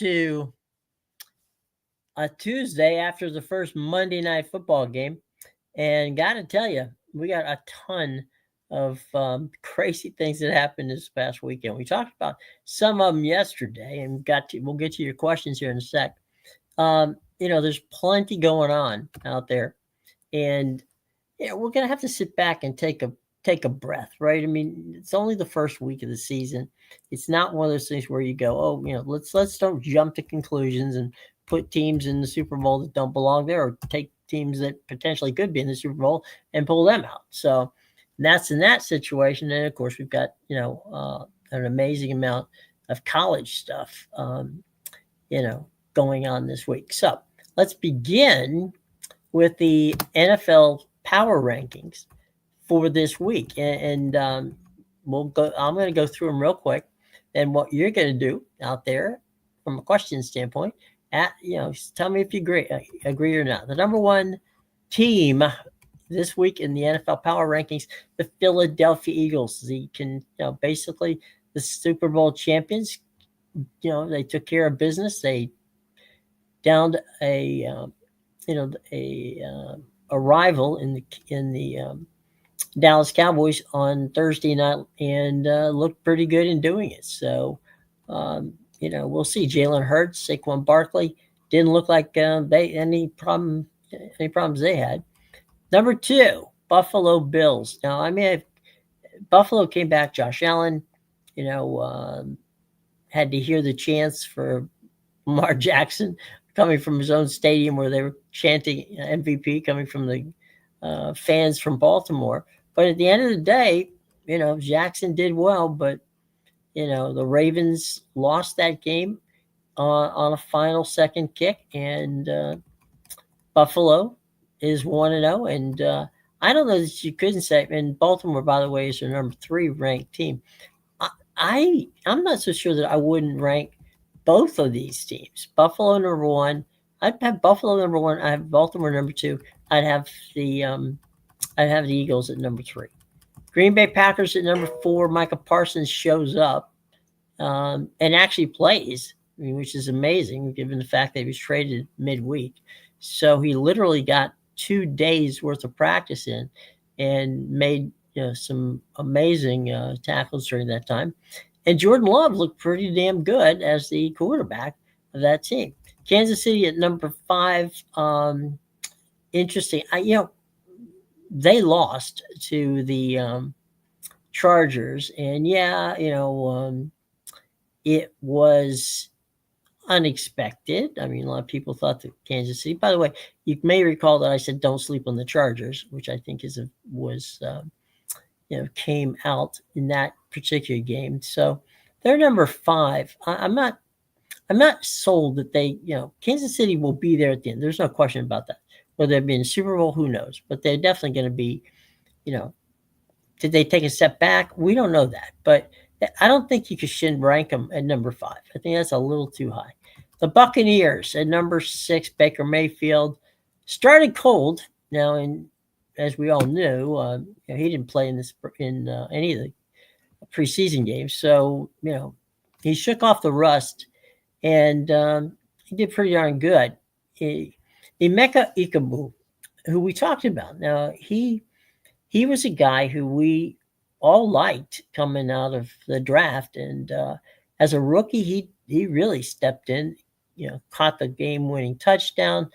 to a Tuesday after the first Monday Night Football game. And got to tell you, we got a ton of crazy things that happened this past weekend. We talked about some of them yesterday, and we'll get to your questions here in a sec. There's plenty going on out there, and we're gonna have to sit back and take a breath, right? I mean, it's only the first week of the season. It's not one of those things where you go, oh, let's don't jump to conclusions and put teams in the Super Bowl that don't belong there, or take teams that potentially could be in the Super Bowl and pull them out. So that's in that situation. And of course, we've got an amazing amount of college stuff, going on this week. So let's begin with the NFL power rankings for this week, and we'll go. I'm going to go through them real quick, and what you're going to do out there from a question standpoint. Tell me if you agree or not. The number one team this week in the NFL power rankings, the Philadelphia Eagles. Basically the Super Bowl champions. They took care of business. They downed a rival in the Dallas Cowboys on Thursday night, and looked pretty good in doing it. So. We'll see. Jalen Hurts, Saquon Barkley didn't look like any problems they had. Number two, Buffalo Bills. Now, Buffalo came back. Josh Allen, had to hear the chants for Lamar Jackson coming from his own stadium where they were chanting MVP, coming from the fans from Baltimore. But at the end of the day, Jackson did well, but the Ravens lost that game on a final second kick, and Buffalo is 1-0. And I don't know that you couldn't say, and Baltimore, by the way, is their number 3 ranked team. I'm not so sure that I wouldn't rank both of these teams. Buffalo number 1. I'd have Buffalo number 1. I have Baltimore number 2. I'd have the Eagles at number 3. Green Bay Packers at number 4. Micah Parsons shows up and actually plays, which is amazing given the fact that he was traded midweek. So he literally got 2 days worth of practice in and made some amazing tackles during that time. And Jordan Love looked pretty damn good as the quarterback of that team. Kansas City at number 5. Interesting. They lost to the Chargers, and it was unexpected. I mean, a lot of people thought that Kansas City. By the way, you may recall that I said don't sleep on the Chargers, which I think came out in that particular game. So they're number 5. I'm not sold that Kansas City will be there at the end. There's no question about that. Whether they'll be in the Super Bowl, who knows? But they're definitely going to be, did they take a step back? We don't know that. But I don't think you should rank them at number 5. I think that's a little too high. The Buccaneers at number 6, Baker Mayfield, started cold. Now, as we all knew, he didn't play in any of the preseason games. So, he shook off the rust, and he did pretty darn good. Emeka Ikabu, who we talked about. Now, he was a guy who we all liked coming out of the draft. And as a rookie, he really stepped in, caught the game-winning touchdown.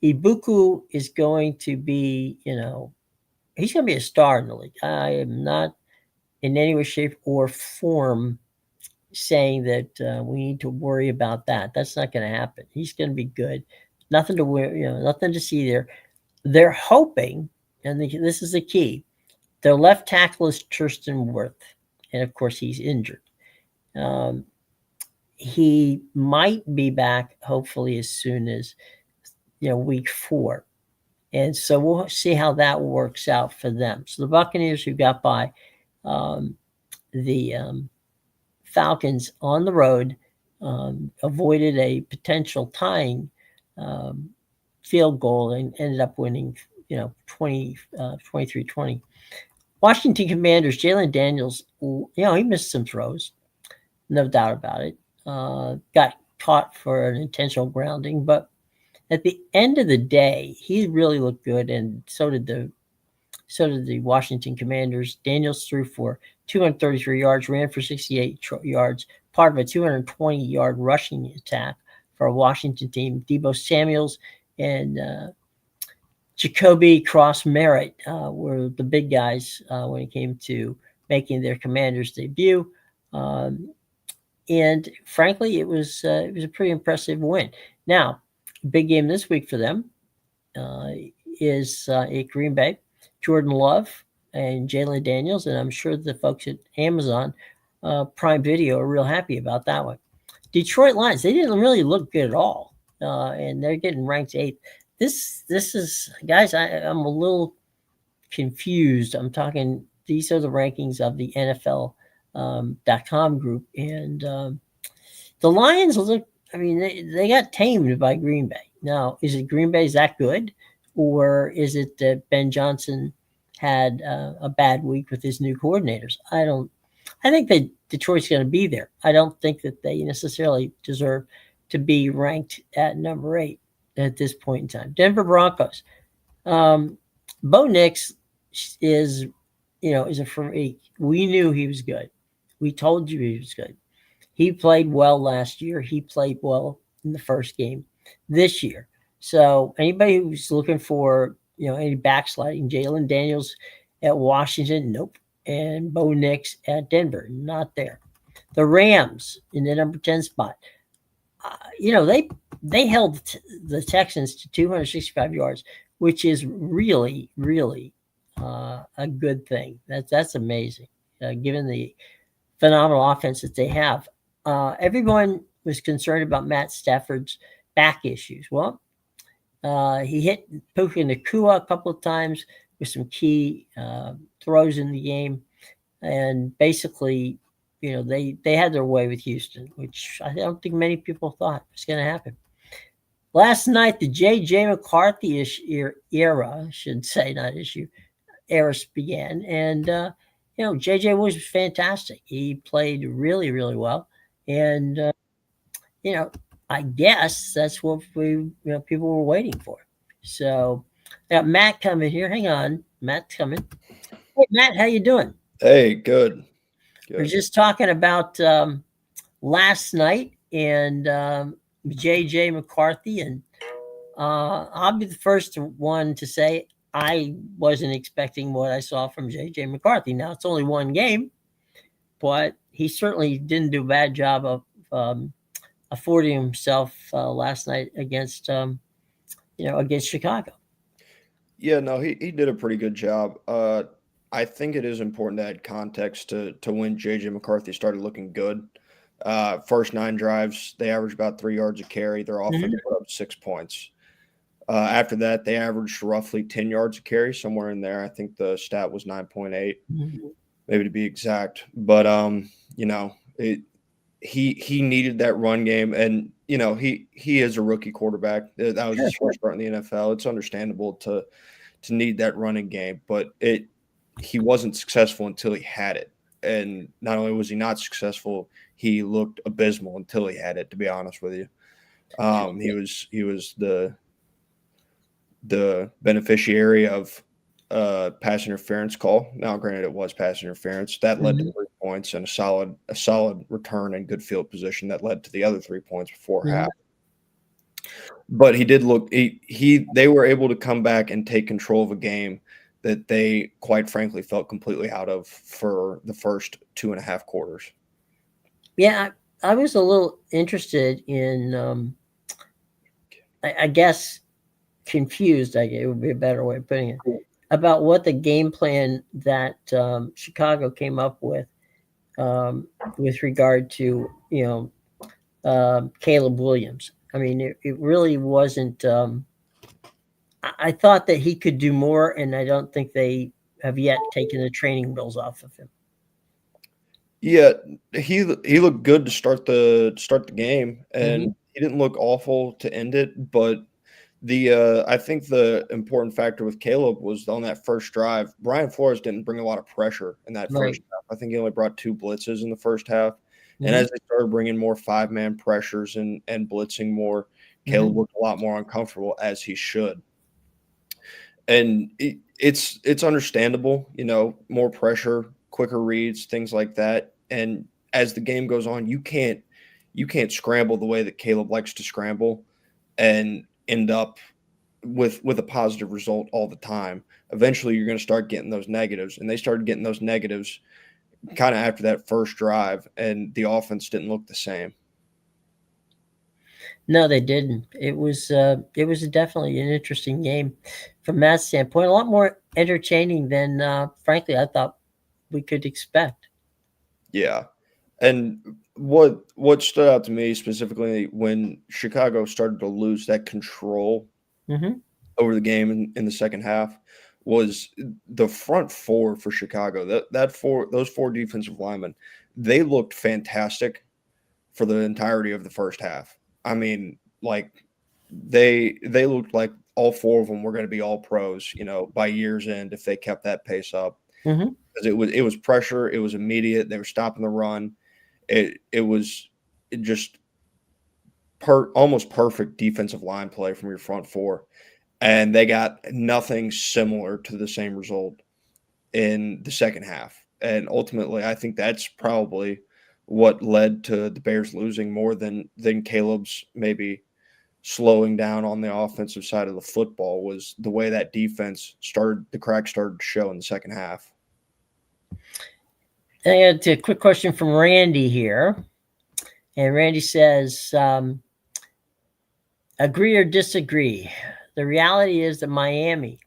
Ibuku is going to be, he's going to be a star in the league. I am not in any way, shape, or form saying that we need to worry about that. That's not going to happen. He's going to be good. Nothing to wear, nothing to see there. They're hoping, and this is the key, their left tackle is Tristan Wirth, and of course he's injured. He might be back hopefully as soon as week 4, and so we'll see how that works out for them. So the Buccaneers, who got by the Falcons on the road, avoided a potential tying field goal and ended up winning, 23-20. Washington Commanders, Jalen Daniels, he missed some throws, no doubt about it. Got caught for an intentional grounding. But at the end of the day, he really looked good, and so did the Washington Commanders. Daniels threw for 233 yards, ran for 68 yards, part of a 220-yard rushing attack for a Washington team. Deebo Samuels and Jacoby Cross-Merritt were the big guys when it came to making their Commanders debut. And frankly, it was a pretty impressive win. Now, big game this week for them is at Green Bay. Jordan Love and Jalen Daniels, and I'm sure the folks at Amazon Prime Video are real happy about that one. Detroit Lions, they didn't really look good at all, and they're getting ranked 8th. This is, guys, I'm a little confused. I'm talking, these are the rankings of the NFL.com group, and the Lions look, I mean, they got tamed by Green Bay. Now, is it Green Bay's that good, or is it that Ben Johnson had a bad week with his new coordinators? I think that Detroit's going to be there. I don't think that they necessarily deserve to be ranked at number 8 at this point in time. Denver Broncos. Bo Nix is a freak. We knew he was good. We told you he was good. He played well last year. He played well in the first game this year. So anybody who's looking for, any backsliding, Jalen Daniels at Washington, nope. And Bo Nix at Denver, not there. The Rams in the number 10 spot. They held the Texans to 265 yards, which is really, really a good thing. That's amazing, given the phenomenal offense that they have. Everyone was concerned about Matt Stafford's back issues. Well, he hit Puka Nacua a couple of times with some key throws in the game, and basically, they had their way with Houston, which I don't think many people thought was going to happen. Last night, the J.J. McCarthy era, should say, not issue, era began, and J.J. was fantastic. He played really, really well, and I guess that's what people were waiting for. So, got Matt coming here. Hang on, Matt's coming. Hey, Matt, how you doing? Hey, good. We're just talking about last night and J.J. McCarthy, and I'll be the first one to say I wasn't expecting what I saw from J.J. McCarthy. Now, it's only one game, but he certainly didn't do a bad job of affording himself last night against Chicago. Yeah, no, he did a pretty good job. I think it is important to add context to when JJ McCarthy started looking good. First 9 drives, they averaged about 3 yards a carry. Their offense put up 6 points. After that, they averaged roughly 10 yards a carry, somewhere in there. I think the stat was 9.8, maybe to be exact. But he needed that run game, and he is a rookie quarterback. That was his first start in the NFL. It's understandable to need that running game, but he wasn't successful until he had it. And not only was he not successful, he looked abysmal until he had it, to be honest with you. He was the beneficiary of pass interference call. Now, granted, it was pass interference. That led to 3 points and a solid return and good field position that led to the other 3 points before half. But he did look they were able to come back and take control of a game that they, quite frankly, felt completely out of for the first 2.5 quarters. Yeah, I was a little interested in, I guess, confused, it would be a better way of putting it, about what the game plan that Chicago came up with regard to, Caleb Williams. I mean, it really wasn't I thought that he could do more, and I don't think they have yet taken the training wheels off of him. Yeah, he looked good to start the game, and he didn't look awful to end it. But I think the important factor with Caleb was on that first drive, Brian Flores didn't bring a lot of pressure in that first half. I think he only brought 2 blitzes in the first half, And as they started bringing more 5-man pressures and blitzing more, Caleb looked a lot more uncomfortable, as he should. And it's understandable, more pressure, quicker reads, things like that. And as the game goes on, you can't scramble the way that Caleb likes to scramble and end up with a positive result all the time. Eventually, you're going to start getting those negatives, and they started getting those negatives kind of after that first drive, and the offense didn't look the same. No, they didn't. It was definitely an interesting game from that standpoint. A lot more entertaining than, frankly, I thought we could expect. Yeah, and what stood out to me specifically when Chicago started to lose that control over the game in the second half was the front four for Chicago. Those four defensive linemen, they looked fantastic for the entirety of the first half. I mean, like they looked like all four of them were going to be all pros, by year's end if they kept that pace up. Because it was pressure, it was immediate. They were stopping the run. It was just almost perfect defensive line play from your front four, and they got nothing similar to the same result in the second half. And ultimately, I think that's probably what led to the Bears losing more than Caleb's maybe slowing down on the offensive side of the football, was the way that defense the cracks started to show in the second half. I got a quick question from Randy here. And Randy says, agree or disagree? The reality is that Miami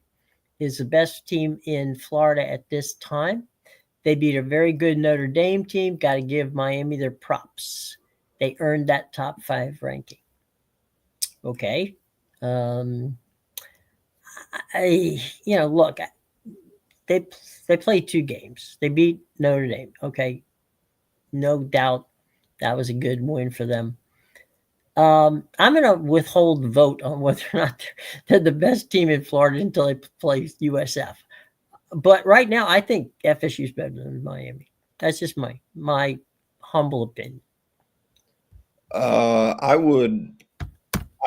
is the best team in Florida at this time. They beat a very good Notre Dame team. Got to give Miami their props. They earned that top 5 ranking. Okay. Look, they played 2 games. They beat Notre Dame. Okay. No doubt that was a good win for them. I'm going to withhold the vote on whether or not they're the best team in Florida until they play USF. But right now, I think FSU is better than Miami. That's just my humble opinion. I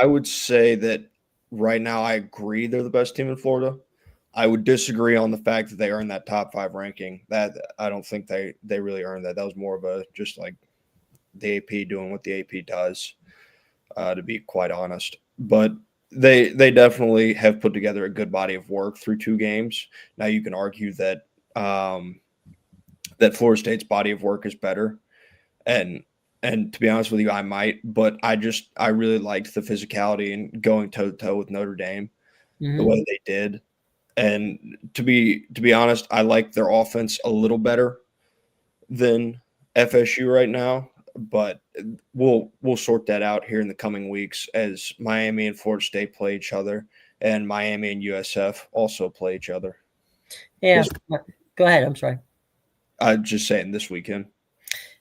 would say that right now I agree they're the best team in Florida. I would disagree on the fact that they earned that top 5 ranking. That I don't think they really earned that. That was more of a just like the AP doing what the AP does, to be quite honest. But they definitely have put together a good body of work through 2 games. Now you can argue that that Florida State's body of work is better, and to be honest with you, I might, but I really liked the physicality and going toe to toe with Notre Dame the way they did. And to be honest, I like their offense a little better than FSU right now, but we'll sort that out here in the coming weeks as Miami and Florida State play each other, and Miami and USF also play each other. Yeah, go ahead. I'm sorry. I'm just saying this weekend.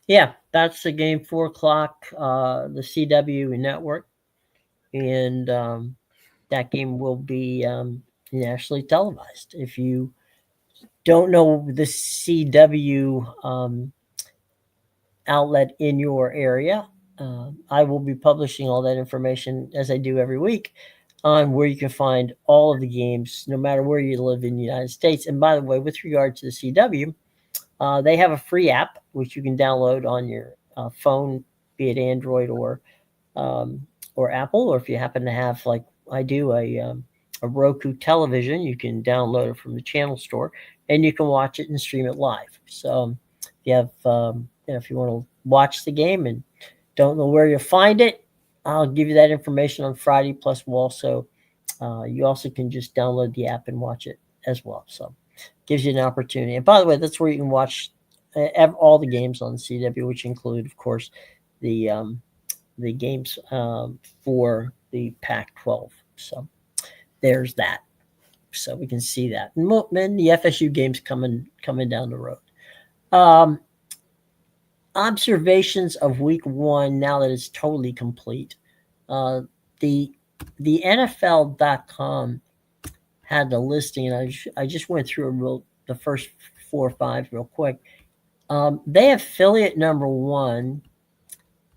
Yeah, that's the game, 4:00, the CW network, and that game will be nationally televised. If you don't know the CW outlet in your area, I will be publishing all that information, as I do every week, on where you can find all of the games, no matter where you live in the United States. And by the way, with regard to the CW, they have a free app which you can download on your phone, be it Android or Apple, or if you happen to have, like I do, a Roku television, you can download it from the channel store, and you can watch it and stream it live. So if you have, if you want to watch the game and don't know where you'll find it, I'll give you that information on Friday. Plus, you also can just download the app and watch it as well. So gives you an opportunity. And by the way, that's where you can watch all the games on the CW, which include, of course, the games for the Pac-12. So there's that. So we can see that. And the FSU games coming down the road. Observations of week 1, now that it's totally complete. The NFL.com had the listing, and I just went through the first 4 or 5 real quick. They have affiliate number 1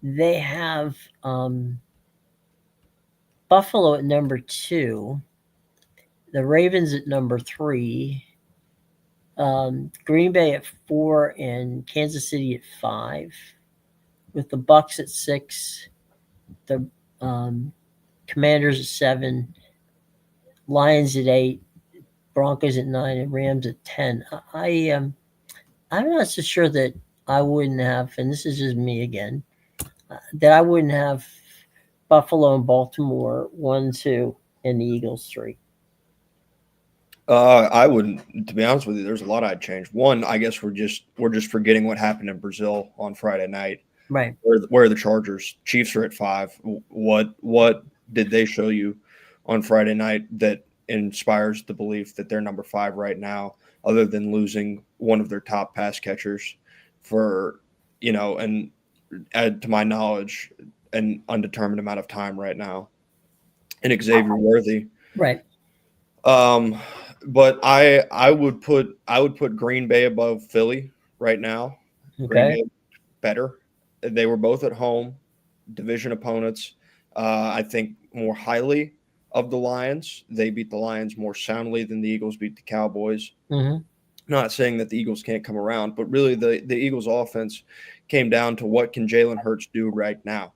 They have Buffalo at number 2, the Ravens at number 3, Green Bay at 4, and Kansas City at 5, with the Bucks at 6, the Commanders at 7, Lions at 8, Broncos at 9, and Rams at 10. I'm not so sure that I wouldn't have, and this is just me again, that I wouldn't have Buffalo and Baltimore 1, 2, and the Eagles 3. I wouldn't, to be honest with you. There's a lot I'd change. One, I guess we're just forgetting what happened in Brazil on Friday night. Right. Where are the Chargers? Chiefs are at 5. What did they show you on Friday night that inspires the belief that they're number 5 right now, other than losing one of their top pass catchers for, and to my knowledge, an undetermined amount of time right now, and Xavier Worthy. Right. But I would put Green Bay above Philly right now. Okay. Green Bay better. They were both at home, division opponents. I think more highly of the Lions. They beat the Lions more soundly than the Eagles beat the Cowboys. Mm-hmm. Not saying that the Eagles can't come around, but really the Eagles offense came down to what can Jalen Hurts do right now.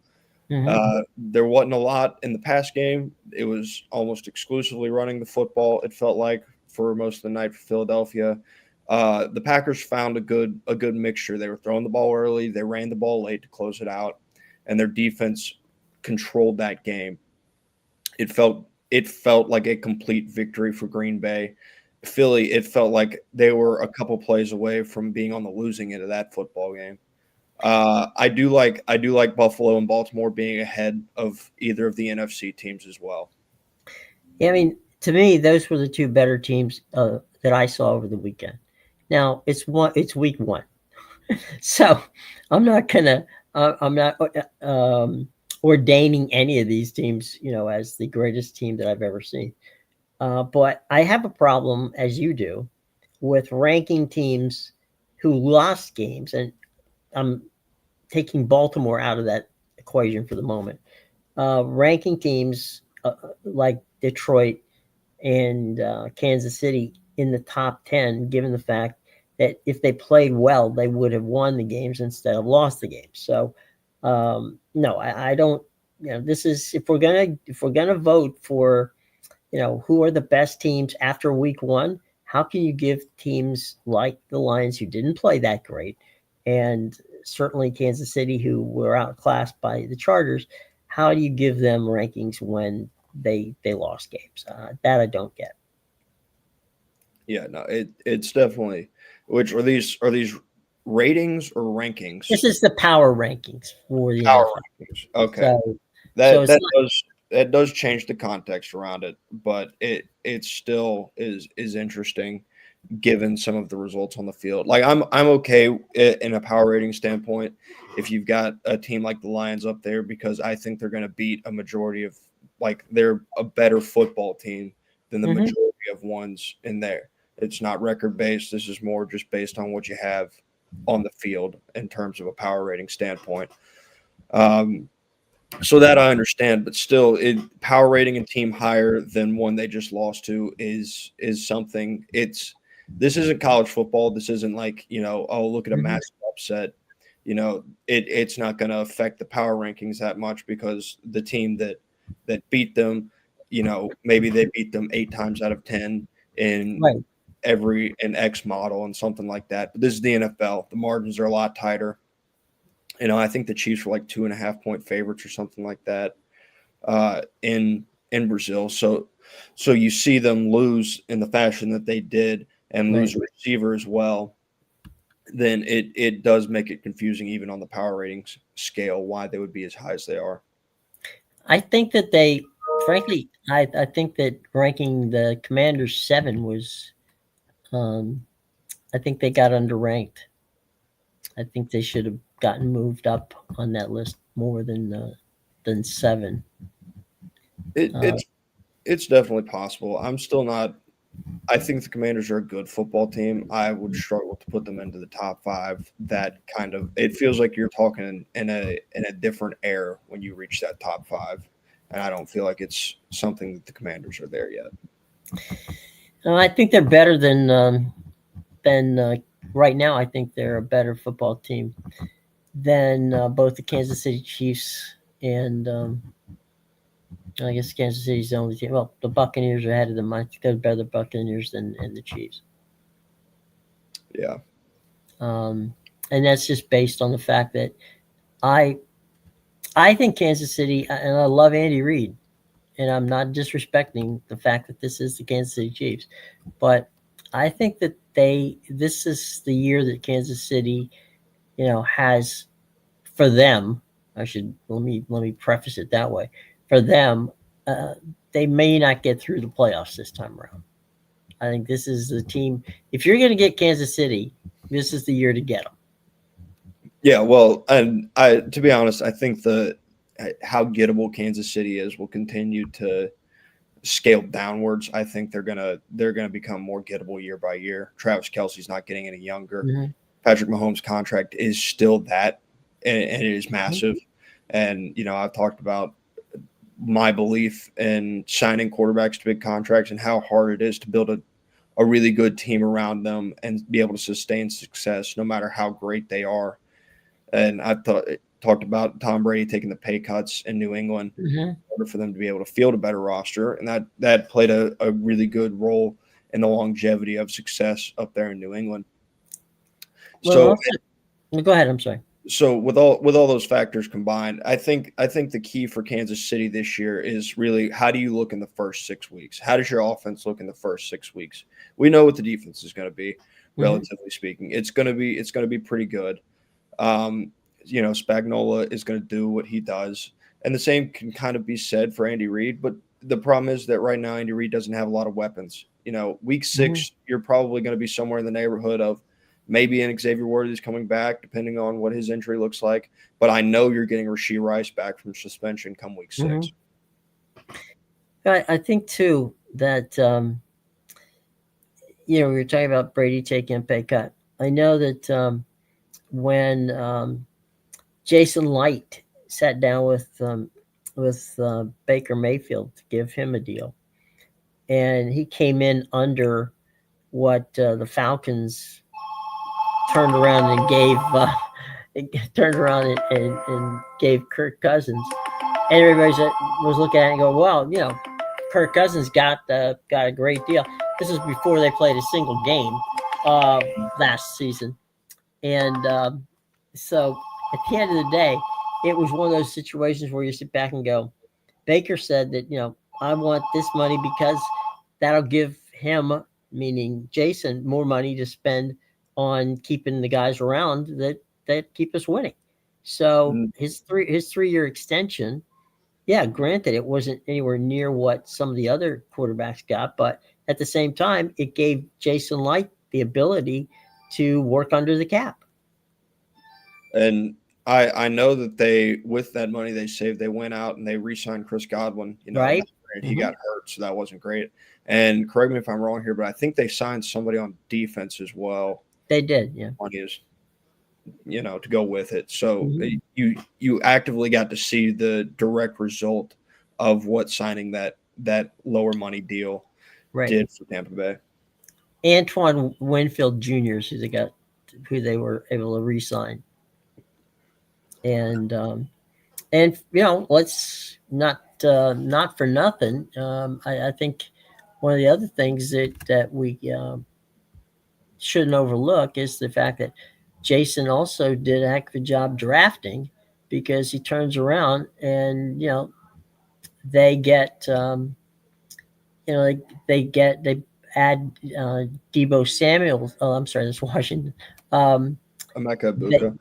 Mm-hmm. There wasn't a lot in the pass game. It was almost exclusively running the football, it felt like, for most of the night for Philadelphia. The Packers found a good mixture. They were throwing the ball early. They ran the ball late to close it out, and their defense controlled that game. It felt like a complete victory for Green Bay. Philly, it felt like they were a couple plays away from being on the losing end of that football game. I do like Buffalo and Baltimore being ahead of either of the NFC teams as well. Yeah, I mean, to me, those were the 2 better teams that I saw over the weekend. Now it's week 1, so I'm not ordaining any of these teams, as the greatest team that I've ever seen. But I have a problem, as you do, with ranking teams who lost games, and I'm taking Baltimore out of that equation for the moment. Ranking teams like Detroit and Kansas City in the top 10, given the fact that if they played well, they would have won the games instead of lost the games. So, no, I don't. This is if we're gonna vote for, who are the best teams after week 1. How can you give teams like the Lions, who didn't play that great, and certainly Kansas City, who were outclassed by the Chargers, how do you give them rankings when they lost games? That I don't get. Yeah, no, it's definitely. Which are these ratings or rankings? This is the power rankings for the Power NFL. rankings. Okay, So that does change the context around it, but it still is interesting given some of the results on the field. Like I'm okay in a power rating standpoint if you've got a team like the Lions up there, because I think they're going to beat a majority of, like, they're a better football team than the majority of ones in there. It's not record based. This is more just based on what you have on the field in terms of a power rating standpoint. So that I understand, but still, power rating a team higher than one they just lost to is something. This isn't college football. This isn't like, oh, look at a massive upset. It's not going to affect the power rankings that much, because the team that beat them, maybe they beat them 8 times out of 10 in right. in X model and something like that. But this is the NFL. The margins are a lot tighter. I think the Chiefs were like 2.5-point favorites or something like that in Brazil. So you see them lose in the fashion that they did, and lose a receiver as well. Then it does make it confusing, even on the power ratings scale, why they would be as high as they are. I think that frankly, I think that ranking the Commanders 7 was, I think they got underranked. I think they should have gotten moved up on that list more than 7. It's definitely possible. I'm still not I think the Commanders are a good football team. I would struggle to put them into the top 5. That kind of it feels like you're talking in a different era when you reach that top 5, and I don't feel like it's something that the Commanders are there yet. I think they're better than right now. I think they're a better football team than both the Kansas City Chiefs and I guess Kansas City's the only team. Well, the Buccaneers are ahead of them. I think they're better Buccaneers than the Chiefs. Yeah. And that's just based on the fact that I think Kansas City, and I love Andy Reid, and I'm not disrespecting the fact that this is the Kansas City Chiefs, but I think that this is the year that Kansas City, has for them. Let me preface it that way. For them, they may not get through the playoffs this time around. I think this is the team. If you're going to get Kansas City, this is the year to get them. Yeah, well, and to be honest, I think how gettable Kansas City is will continue to scale downwards. I think they're gonna become more gettable year by year. Travis Kelce's not getting any younger. Mm-hmm. Patrick Mahomes' contract is still that, and it is massive. Mm-hmm. And I've talked about my belief in signing quarterbacks to big contracts and how hard it is to build a really good team around them and be able to sustain success no matter how great they are. And I talked about Tom Brady taking the pay cuts in New England in order for them to be able to field a better roster. And that played a really good role in the longevity of success up there in New England. Well, go ahead. I'm sorry. So with all those factors combined, I think the key for Kansas City this year is really, how do you look in the first 6 weeks? How does your offense look in the first 6 weeks? We know what the defense is going to be, relatively speaking. It's going to be pretty good. Spagnuolo is going to do what he does, and the same can kind of be said for Andy Reid. But the problem is that right now Andy Reid doesn't have a lot of weapons. Week 6, you're probably going to be somewhere in the neighborhood of maybe an Xavier Ward is coming back, depending on what his injury looks like. But I know you're getting Rashee Rice back from suspension come week 6. I think too that we were talking about Brady taking a pay cut. I know that when Jason Light sat down with Baker Mayfield to give him a deal, and he came in under what the Falcons turned around and gave Kirk Cousins, and everybody was looking at it and go, well, Kirk Cousins got a great deal. This is before they played a single game last season, and so at the end of the day, it was one of those situations where you sit back and go, Baker said that, I want this money because that'll give him, meaning Jason, more money to spend on keeping the guys around that keep us winning. So his 3-year extension, yeah, granted, it wasn't anywhere near what some of the other quarterbacks got, but at the same time, it gave Jason Light the ability to work under the cap. And I know that with that money they saved, they went out and they re-signed Chris Godwin. Right. He got hurt, so that wasn't great. And correct me if I'm wrong here, but I think they signed somebody on defense as well. They did, yeah. Money is, to go with it. So you actively got to see the direct result of what signing that lower money deal did for Tampa Bay. Antoine Winfield Jr. is who they were able to re-sign. And let's not for nothing. I think one of the other things that we shouldn't overlook is the fact that Jason also did a heck of a job drafting, because he turns around and they get they add Deebo Samuel. Oh, I'm sorry, that's Washington. Micah Parsons.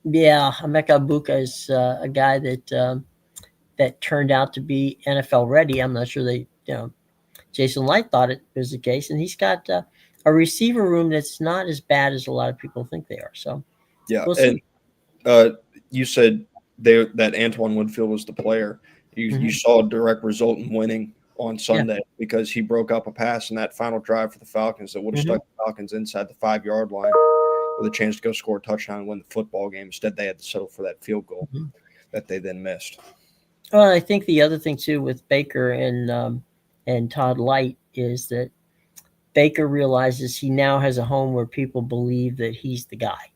Micah Parsons is a guy that turned out to be NFL ready. I'm not sure Jason Light thought it was the case, and he's got a receiver room that's not as bad as a lot of people think they are. So yeah, we'll see. And you said that Antoine Winfield was the player. You saw a direct result in winning on Sunday because he broke up a pass in that final drive for the Falcons that would have stuck the Falcons inside the 5-yard line with a chance to go score a touchdown and win the football game. Instead, they had to settle for that field goal that they then missed. Well, I think the other thing too with Baker and Todd Light is that Baker realizes he now has a home where people believe that he's the guy.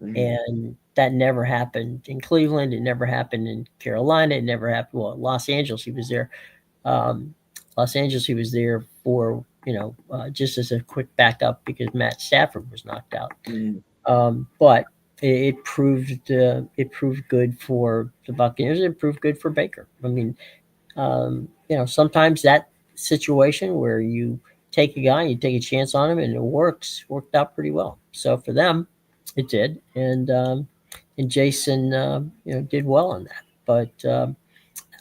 And that never happened in Cleveland. It never happened in Carolina. It never happened. Well, Los Angeles, he was there. Los Angeles, he was there for, just as a quick backup because Matt Stafford was knocked out. But it proved good for the Buccaneers. It proved good for Baker. I mean, sometimes that situation where you take a guy, you take a chance on him, and it worked out pretty well. So for them, it did, and Jason, did well on that. But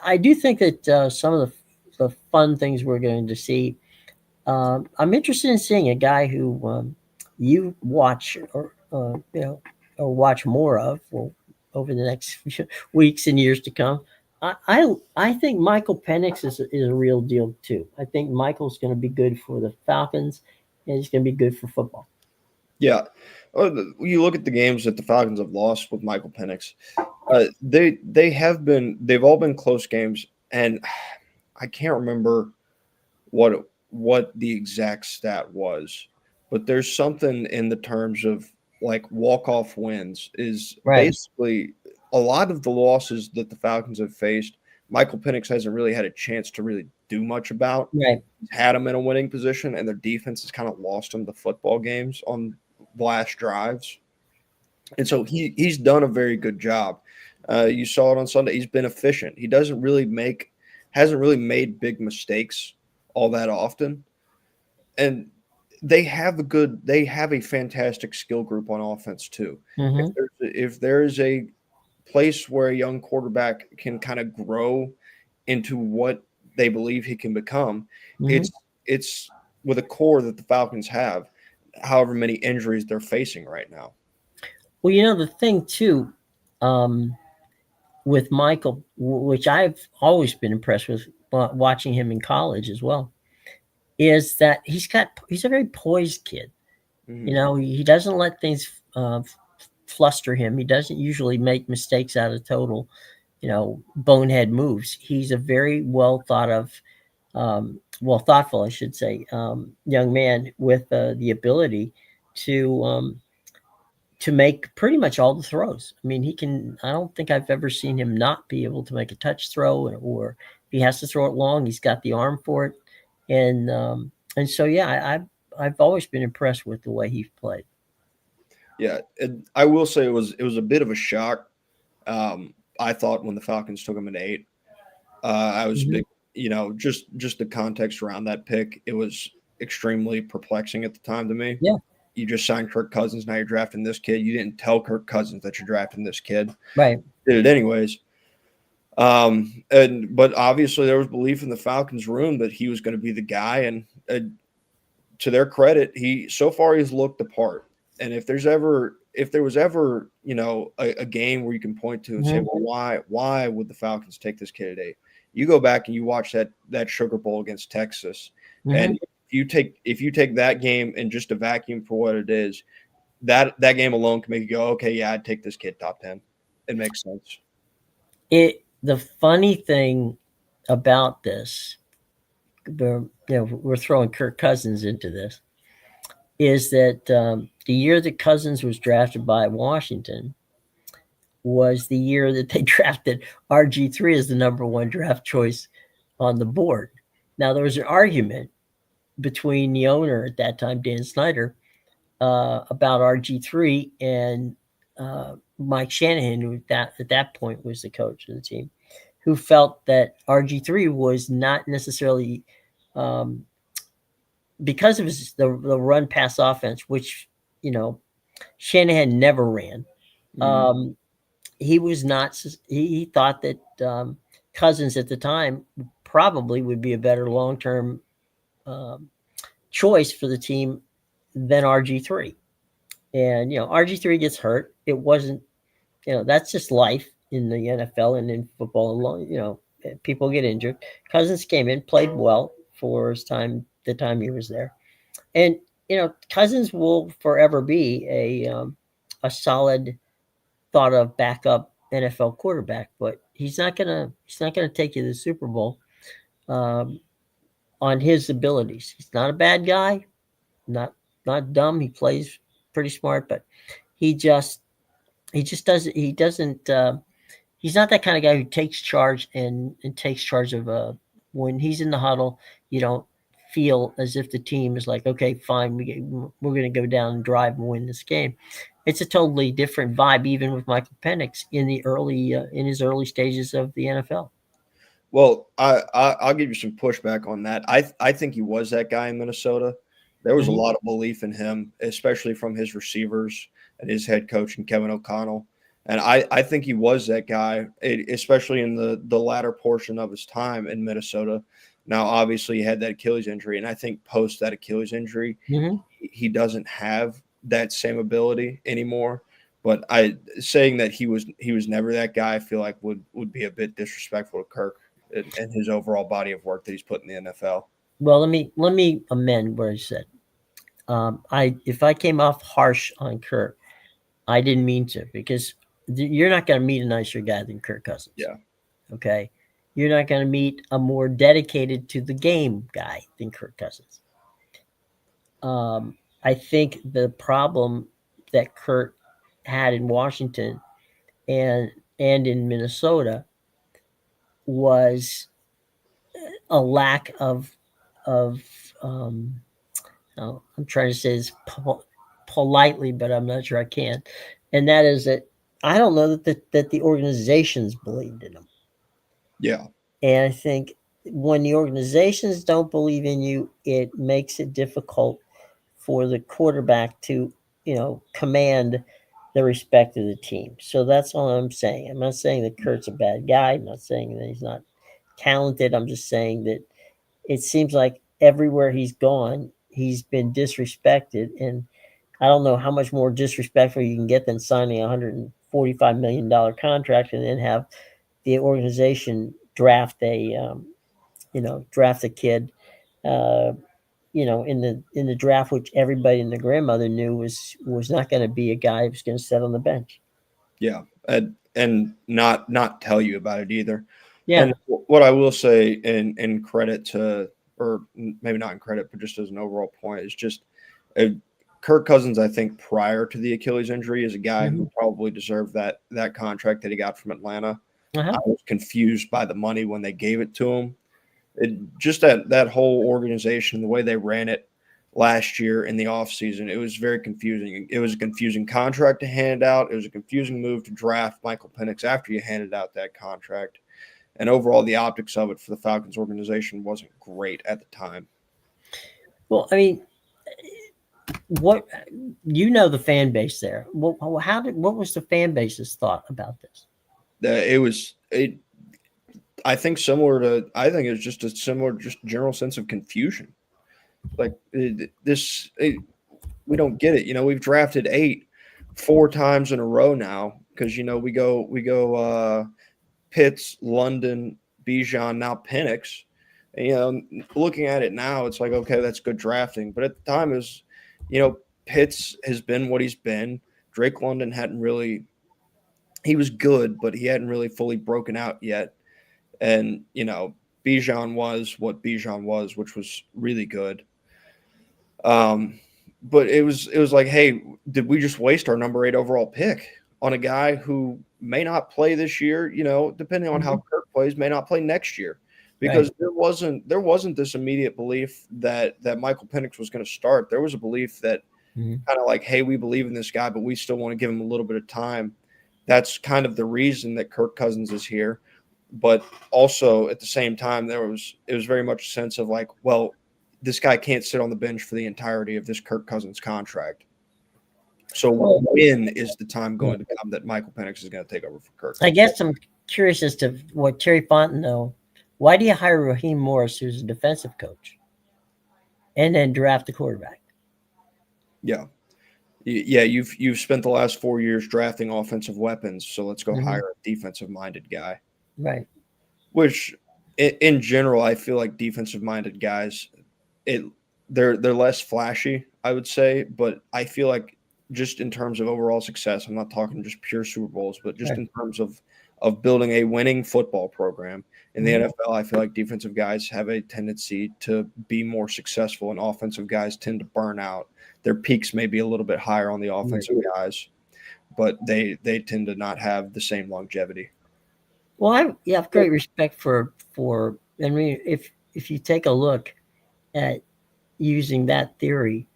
I do think that some of the fun things we're going to see. I'm interested in seeing a guy who you watch or watch more of over the next few weeks and years to come. I think Michael Penix is a real deal too. I think Michael's going to be good for the Falcons, and he's going to be good for football. Yeah. You look at the games that the Falcons have lost with Michael Penix. They've all been close games, and I can't remember what the exact stat was, but there's something in the terms of like walk-off wins is basically a lot of the losses that the Falcons have faced. Michael Penix hasn't really had a chance to really do much about. He's had them in a winning position, and their defense has kind of lost them the football games on last drives. And so he's done a very good job. You saw it on Sunday. He's been efficient. He hasn't really made big mistakes all that often. And they have a fantastic skill group on offense too. If there's a place where a young quarterback can kind of grow into what they believe he can become, it's with a core that the Falcons have, however many injuries they're facing right now. Well, the thing too, with Michael, which I've always been impressed with watching him in college as well, is that he's a very poised kid. He doesn't let things fluster him. He doesn't usually make mistakes out of total, bonehead moves. He's a very well thought of, thoughtful, I should say, young man with the ability to make pretty much all the throws. I mean, I don't think I've ever seen him not be able to make a touch throw, or if he has to throw it long, he's got the arm for it. And so, yeah, I've always been impressed with the way he played. Yeah, I will say it was a bit of a shock. I thought when the Falcons took him at 8, I was big, just the context around that pick. It was extremely perplexing at the time to me. Yeah, you just signed Kirk Cousins. Now you're drafting this kid. You didn't tell Kirk Cousins that you're drafting this kid. Right. Did it anyways. But obviously there was belief in the Falcons room that he was going to be the guy. And to their credit, so far he's looked the part. And if there was ever, a game where you can point to and say, well, why would the Falcons take this kid at 8? You go back and you watch that Sugar Bowl against Texas, and if you take that game and just a vacuum for what it is, that game alone can make you go, okay, yeah, I'd take this kid top 10. It makes sense. The funny thing about this, we're throwing Kirk Cousins into this, is that the year that Cousins was drafted by Washington was the year that they drafted RG3 as the number 1 draft choice on the board. Now, there was an argument between the owner at that time, Dan Snyder, about RG3 and Mike Shanahan, who at that point was the coach of the team, who felt that RG3 was not necessarily because of the run pass offense, which Shanahan never ran. He was not. He thought that Cousins at the time probably would be a better long-term choice for the team than RG3. And RG3 gets hurt. It wasn't. That's just life in the NFL and in football. people get injured. Cousins came in, played well for his time, the time he was there, and Cousins will forever be a solid, thought of backup NFL quarterback, but he's not gonna take you to the Super Bowl um, on his abilities. He's not a bad guy, not not dumb. He plays pretty smart, but he just he doesn't he's not that kind of guy who takes charge and takes charge of when he's in the huddle. You don't feel as if the team is like, okay, fine, we're going to go down and drive and win this game. It's a totally different vibe, even with Michael Penix in his early stages of the NFL. Well, I'll give you some pushback on that. I think he was that guy in Minnesota. There was a Mhm. lot of belief in him, especially from his receivers and his head coach and Kevin O'Connell. And I think he was that guy, especially in the latter portion of his time in Minnesota. Now, obviously, he had that Achilles injury, and I think post that Achilles injury, Mhm. he doesn't have that same ability anymore. But I saying that he was never that guy, I feel like would be a bit disrespectful to Kirk and his overall body of work that he's put in the NFL. Well, let me amend what I said. I if I came off harsh on Kirk, I didn't mean to, because you're not going to meet a nicer guy than Kirk Cousins. Yeah. Okay, you're not going to meet a more dedicated to the game guy than Kirk Cousins. I think the problem that Kurt had in Washington and in Minnesota was a lack of I'm trying to say this politely, but I'm not sure I can, and that is that I don't know that the organizations believed in him, Yeah. and I think when the organizations don't believe in you, it makes it difficult for the quarterback to command the respect of the team. So that's all I'm saying. I'm not saying that Kurt's a bad guy. I'm not saying that he's not talented. I'm just saying that it seems like everywhere he's gone, he's been disrespected. And I don't know how much more disrespectful you can get than signing a $145 million contract and then have the organization draft a kid, uh, in the draft, which everybody and their grandmother knew was not going to be a guy who was going to sit on the bench. Yeah. And not tell you about it either. Yeah. And what I will say in credit to, or maybe not in credit, but just as an overall point, is just uh, Kirk Cousins, I think, prior to the Achilles injury, is a guy Mm-hmm. who probably deserved that contract that he got from Atlanta. I Uh-huh. was confused by the money when they gave it to him. Just that whole organization, the way they ran it last year in the offseason, it was very confusing. It was a confusing contract to hand out. It was a confusing move to draft Michael Penix after you handed out that contract. And overall, the optics of it for the Falcons organization wasn't great at the time. Well, I mean, what the fan base there? What was the fan base's thought about this? I think similar to, I think it was just a similar, just general sense of confusion. Like we don't get it. We've drafted 4 times in a row now because we go Pitts, London, Bijan, now Penix. And, looking at it now, it's like, okay, that's good drafting. But at the time, Pitts has been what he's been. Drake London hadn't really, he was good, but he hadn't really fully broken out yet. And, Bijan was what Bijan was, which was really good. But it was like, hey, did we just waste our number 8 overall pick on a guy who may not play this year? Depending on how Mhm. Kirk plays, may not play next year, Right. because there wasn't this immediate belief that Michael Penix was going to start. There was a belief that Mhm. kind of like, hey, we believe in this guy, but we still want to give him a little bit of time. That's kind of the reason that Kirk Cousins is here. But also at the same time, it was very much a sense of like, well, this guy can't sit on the bench for the entirety of this Kirk Cousins contract. So Well, when is the time yeah. going to come that Michael Penix is going to take over for Kirk? I guess I'm curious as to what Terry Fontenot. Why do you hire Raheem Morris, who's a defensive coach, and then draft the quarterback? Yeah. Yeah, you've spent the last 4 years drafting offensive weapons, so let's go Hmm. hire a defensive minded guy. Right. which in general, I feel like defensive-minded guys, they're less flashy, I would say, but I feel like just in terms of overall success, I'm not talking just pure Super Bowls, but just Right. in terms of building a winning football program in the NFL, I feel like defensive guys have a tendency to be more successful, and offensive guys tend to burn out. Their peaks may be a little bit higher on the offensive guys, but they tend to not have the same longevity. Well, I have great respect for. I mean, if you take a look at using that theory,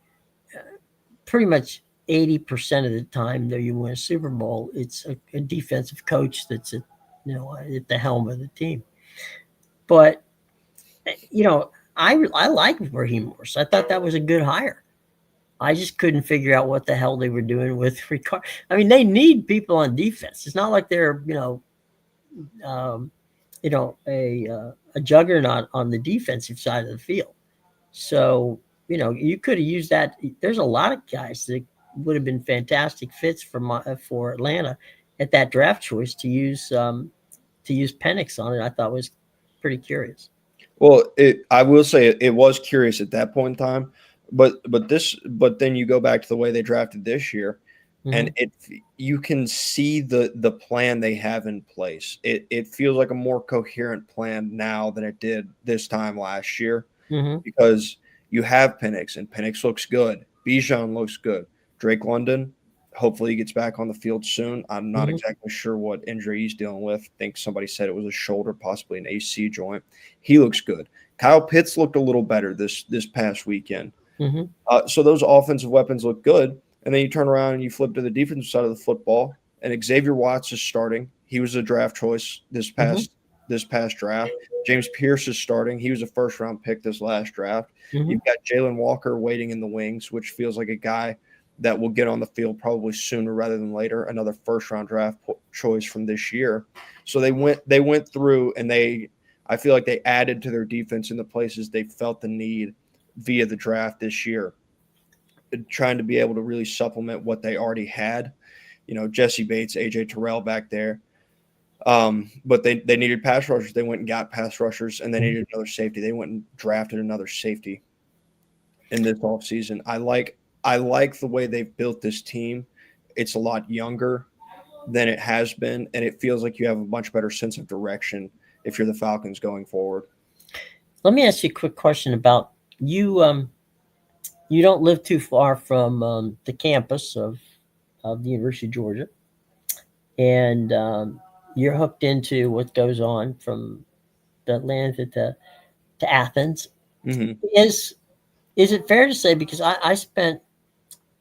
pretty much 80% of the time that you win a Super Bowl, it's a defensive coach that's at the helm of the team. But I like Raheem Morris. I thought that was a good hire. I just couldn't figure out what the hell they were doing with Ricard. I mean, they need people on defense. It's not like they're um, a juggernaut on the defensive side of the field. So you could have used that. There's a lot of guys that would have been fantastic fits for Atlanta at that draft choice to use Penix on it. I thought was pretty curious. Well, I will say it was curious at that point in time, but then you go back to the way they drafted this year, and you can see the plan they have in place. It feels like a more coherent plan now than it did this time last year, because you have Penix, and Penix looks good. Bijan looks good. Drake London, hopefully he gets back on the field soon. I'm not exactly sure what injury he's dealing with. I think somebody said it was a shoulder, possibly an AC joint. He looks good. Kyle Pitts looked a little better this past weekend. So those offensive weapons look good. And then you turn around and you flip to the defensive side of the football, and Xavier Watts is starting. He was a draft choice this past draft. James Pierce is starting. He was a first-round pick this last draft. You've got Jalen Walker waiting in the wings, which feels like a guy that will get on the field probably sooner rather than later, another first-round draft choice from this year. So they went through, and I feel like they added to their defense in the places they felt the need via the draft this year, trying to be able to really supplement what they already had. Jesse Bates, AJ Terrell back there. But they needed pass rushers. They went and got pass rushers, and they needed another safety. They went and drafted another safety in this offseason. I like the way they've built this team. It's a lot younger than it has been, and it feels like you have a much better sense of direction if you're the Falcons going forward. Let me ask you a quick question about you. You don't live too far from the campus of the University of Georgia, and you're hooked into what goes on from Atlanta to Athens. Is it fair to say, because I spent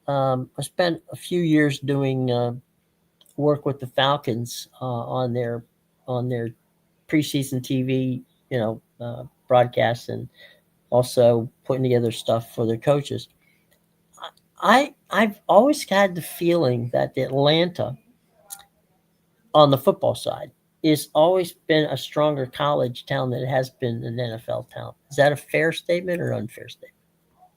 a few years doing work with the Falcons on their preseason TV, broadcasts, and also putting together stuff for their coaches. I've always had the feeling that Atlanta, on the football side, has always been a stronger college town than it has been an NFL town. Is that a fair statement or unfair statement?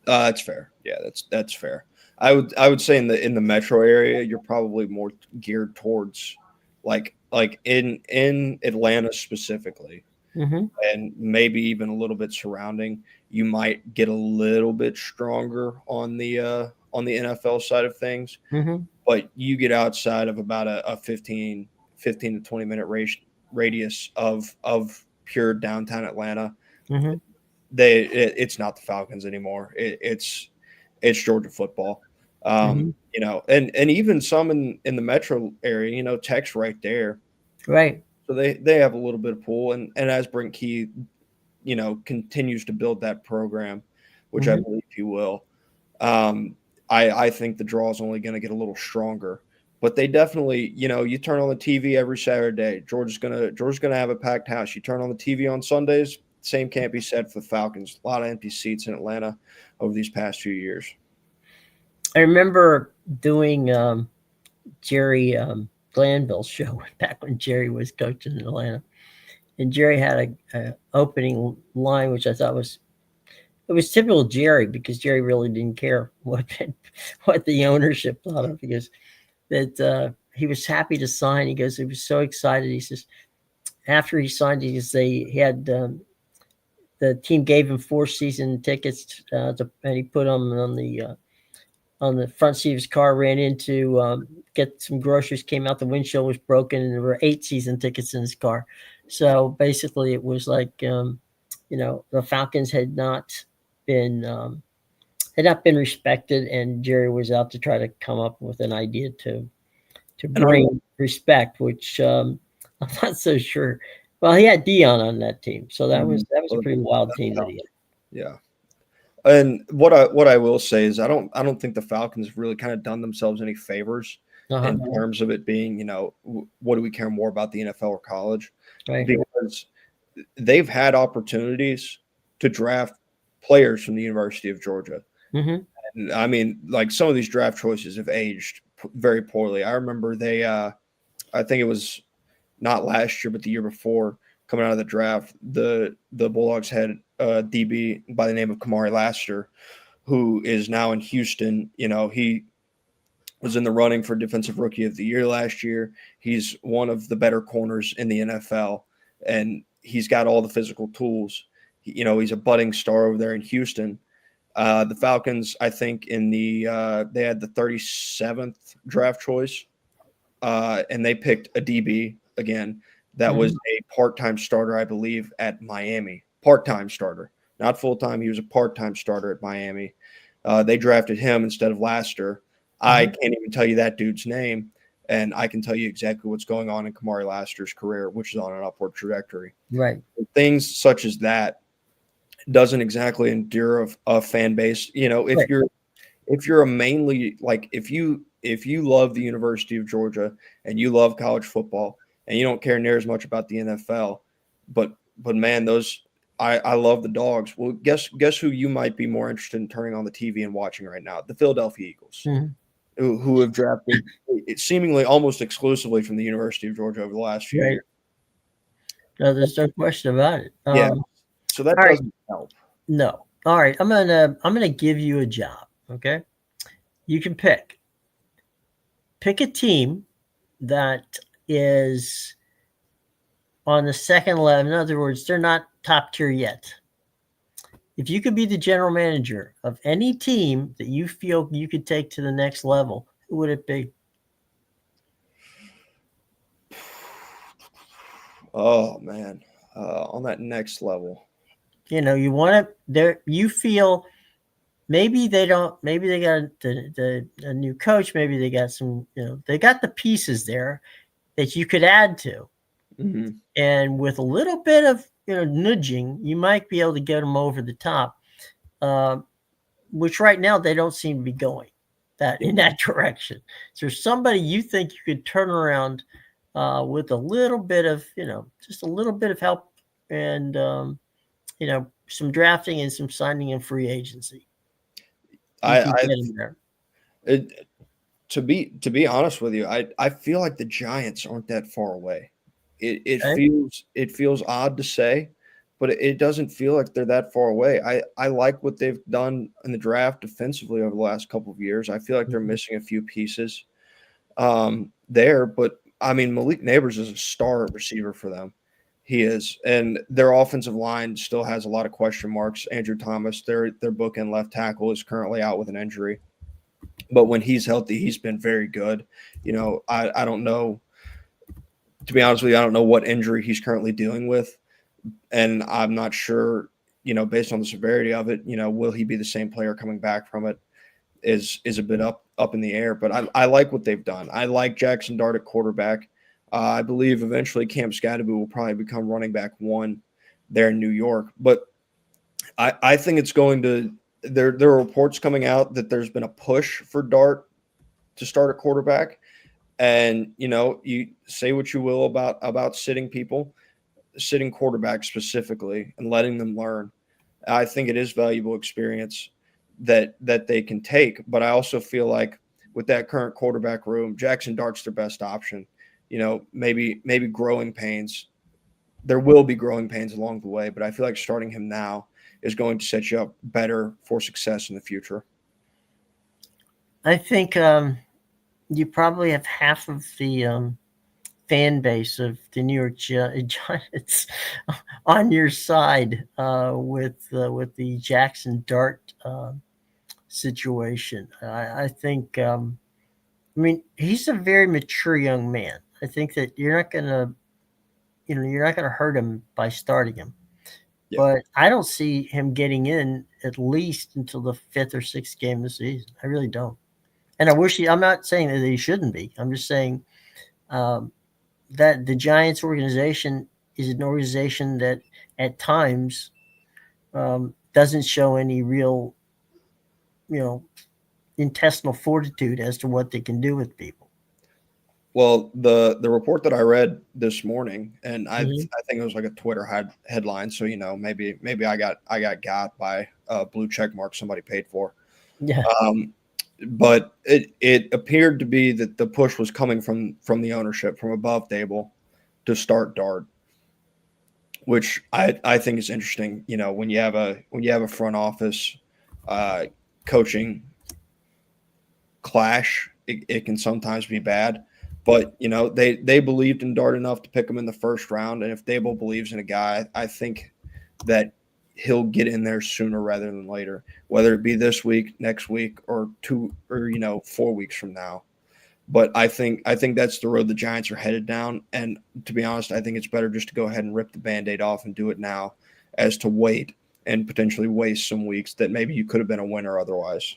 That's fair. Yeah, that's fair. I would say in the metro area, you're probably more geared towards like in Atlanta specifically, and maybe even a little bit surrounding. You might get a little bit stronger on the NFL side of things, but you get outside of about a 15 to 20 minute radius of pure downtown Atlanta. It's not the Falcons anymore. It's Georgia football. And even some in the metro area, Tech's right there. Right. So they have a little bit of pull, and as Brent Key, continues to build that program, which I believe he will. I think the draw is only going to get a little stronger, but they definitely, you turn on the TV every Saturday, Georgia's gonna have a packed house. You turn on the TV on Sundays, same can't be said for the Falcons. A lot of empty seats in Atlanta over these past few years. I remember doing Jerry Glanville's show back when Jerry was coaching in Atlanta, and Jerry had a opening line which I thought was typical Jerry, because Jerry really didn't care what the ownership thought of, because that he was happy to sign. He goes, he was so excited. He says, after he signed, he had the team gave him 4 season tickets, and he put them on the front seat of his car. Ran into get some groceries, came out, the windshield was broken, and there were 8 season tickets in his car. So basically, it was like the Falcons had not been respected, and Jerry was out to try to come up with an idea to bring respect, which I'm not so sure. Well, he had Dion on that team, so that was a pretty wild team that he had. Yeah. And what I will say is I don't think the Falcons have really kind of done themselves any favors in terms of it being, what do we care more about, the NFL or college? Right. Because they've had opportunities to draft players from the University of Georgia. Mm-hmm. And I mean, like, some of these draft choices have aged very poorly. I remember I think it was not last year, but the year before, coming out of the draft, the Bulldogs had a DB by the name of Kamari Lassiter, who is now in Houston. He was in the running for Defensive Rookie of the Year last year. He's one of the better corners in the NFL, and he's got all the physical tools. He's a budding star over there in Houston. The Falcons, I think, they had the 37th draft choice, and they picked a DB again. That was a part-time starter, I believe, at Miami. Part-time starter, not full-time. He was a part-time starter at Miami. They drafted him instead of Lassiter. I can't even tell you that dude's name, and I can tell you exactly what's going on in Kamari Lassiter's career, which is on an upward trajectory. Right. Things such as that doesn't exactly endure a fan base. If you're a mainly, like, if you love the University of Georgia and you love college football and you don't care near as much about the NFL, but man, I love the Dogs. Well, guess who you might be more interested in turning on the TV and watching right now? The Philadelphia Eagles, who have drafted seemingly almost exclusively from the University of Georgia over the last few years. No, there's no question about it. Yeah. So that doesn't help. No. All right. I'm gonna give you a job. Okay. You can pick a team that is on the second level. In other words, they're not top tier yet. If you could be the general manager of any team that you feel you could take to the next level, who would it be? Oh man, on that next level. You want to. You feel maybe they don't. Maybe they got a new coach. Maybe they got some. They got the pieces there that you could add to, and with a little bit of nudging, you might be able to get them over the top. Which right now they don't seem to be going in that direction. So there's somebody you think you could turn around with a little bit of just a little bit of help and some drafting and some signing and free agency. To be honest with you, I feel like the Giants aren't that far away. It feels odd to say, but it doesn't feel like they're that far away. I like what they've done in the draft defensively over the last couple of years. I feel like they're missing a few pieces there, but I mean, Malik Neighbors is a star receiver for them. He is, and their offensive line still has a lot of question marks. Andrew Thomas, their bookend left tackle, is currently out with an injury, but when he's healthy, he's been very good. I don't know. To be honest with you, I don't know what injury he's currently dealing with, and I'm not sure. Based on the severity of it, will he be the same player coming back from it? Is a bit up in the air. But I like what they've done. I like Jackson Dart at quarterback. I believe eventually Cam Scadaboo will probably become running back 1 there in New York. But I think it's going to – there are reports coming out that there's been a push for Dart to start a quarterback. And, you say what you will about sitting quarterbacks specifically and letting them learn. I think it is valuable experience that they can take. But I also feel like with that current quarterback room, Jackson Dart's their best option. Maybe growing pains. There will be growing pains along the way, but I feel like starting him now is going to set you up better for success in the future. I think you probably have half of the fan base of the New York Giants on your side with the Jackson Dart situation. I think. I mean, he's a very mature young man. I think that you're not gonna hurt him by starting him. Yeah. But I don't see him getting in at least until the 5th or 6th game of the season. I really don't. And I wish I'm not saying that he shouldn't be. I'm just saying that the Giants organization is an organization that at times doesn't show any real, intestinal fortitude as to what they can do with people. Well, the report that I read this morning, and I think it was like a Twitter headline, so maybe I got by a blue check mark somebody paid for. Yeah. But it appeared to be that the push was coming from the ownership, from above Dable, to start Dart, which I think is interesting. When you have a front office coaching clash, it can sometimes be bad. But, they believed in Dart enough to pick him in the first round. And if Dable believes in a guy, I think that he'll get in there sooner rather than later, whether it be this week, next week, or 4 weeks from now. But I think that's the road the Giants are headed down. And to be honest, I think it's better just to go ahead and rip the Band-Aid off and do it now as to wait and potentially waste some weeks that maybe you could have been a winner otherwise.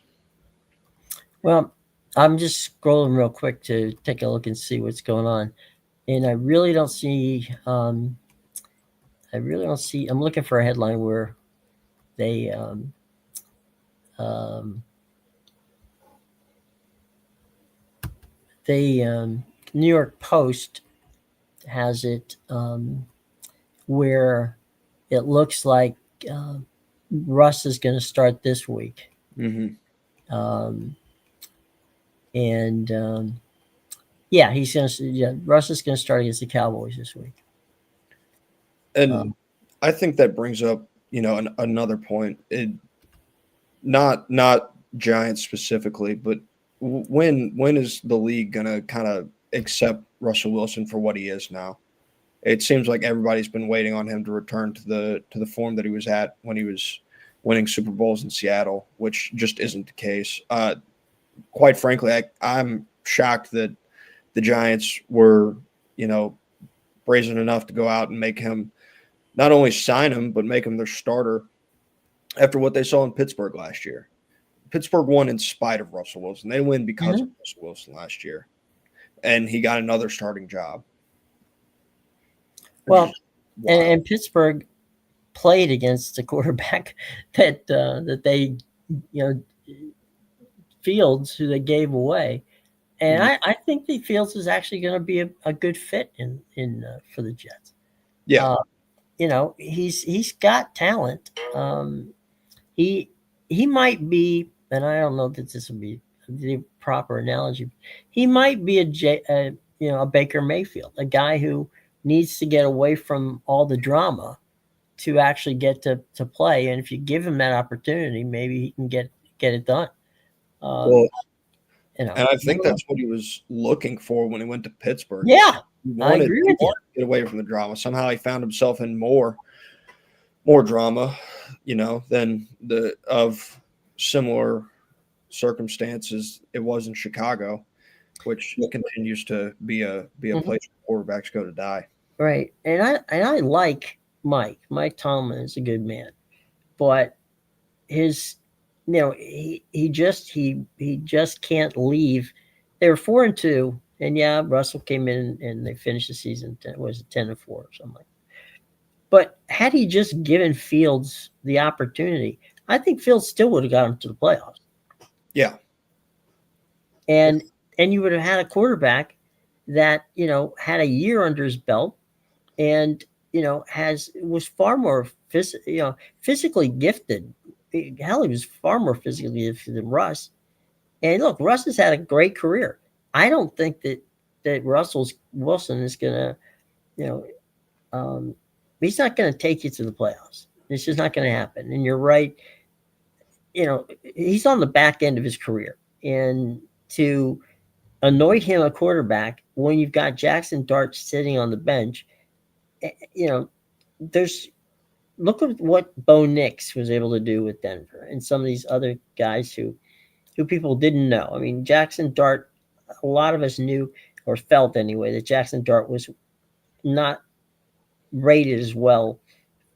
Well, I'm just scrolling real quick to take a look and see what's going on, and I really don't see. I'm looking for a headline where they New York Post has it where it looks like Russ is going to start this week. Mm-hmm. He's going to. Yeah, Russ is going to start against the Cowboys this week. And I think that brings up, another point. Not Giants specifically, but when is the league going to kind of accept Russell Wilson for what he is now? It seems like everybody's been waiting on him to return to the form that he was at when he was winning Super Bowls in Seattle, which just isn't the case. Quite frankly, I'm shocked that the Giants were, brazen enough to go out and make him not only sign him, but make him their starter after what they saw in Pittsburgh last year. Pittsburgh won in spite of Russell Wilson. They win because of Russell Wilson last year. And he got another starting job. Well, and Pittsburgh played against a quarterback that they, Fields, who they gave away. And I think the Fields is actually going to be a good fit in for the Jets. Yeah. He's got talent. He might be, and I don't know that this will be the proper analogy. He might be a Baker Mayfield, a guy who needs to get away from all the drama to actually get to play. And if you give him that opportunity, maybe he can get it done. And I think that's what he was looking for when he went to Pittsburgh. Yeah, I agree with you. To get away from the drama. Somehow he found himself in more drama, than of similar circumstances it was in Chicago, which continues to be a place where quarterbacks go to die. Right, and I like Mike. Mike Tomlin is a good man, but his. He just can't leave. They were 4-2, and Russell came in and they finished the season 10-4 or something like that. But had he just given Fields the opportunity, I think Fields still would have got him to the playoffs. Yeah, and you would have had a quarterback that had a year under his belt, and was far more physically gifted. Hell, he was far more physically gifted than Russ. And look, Russ has had a great career. I don't think that Wilson is going to, he's not going to take you to the playoffs. It's just not going to happen. And you're right. He's on the back end of his career. And to annoyed him a quarterback when you've got Jackson Dart sitting on the bench. There's look at what Bo Nix was able to do with Denver and some of these other guys who people didn't know. I mean, Jackson Dart, a lot of us knew or felt anyway that Jackson Dart was not rated as well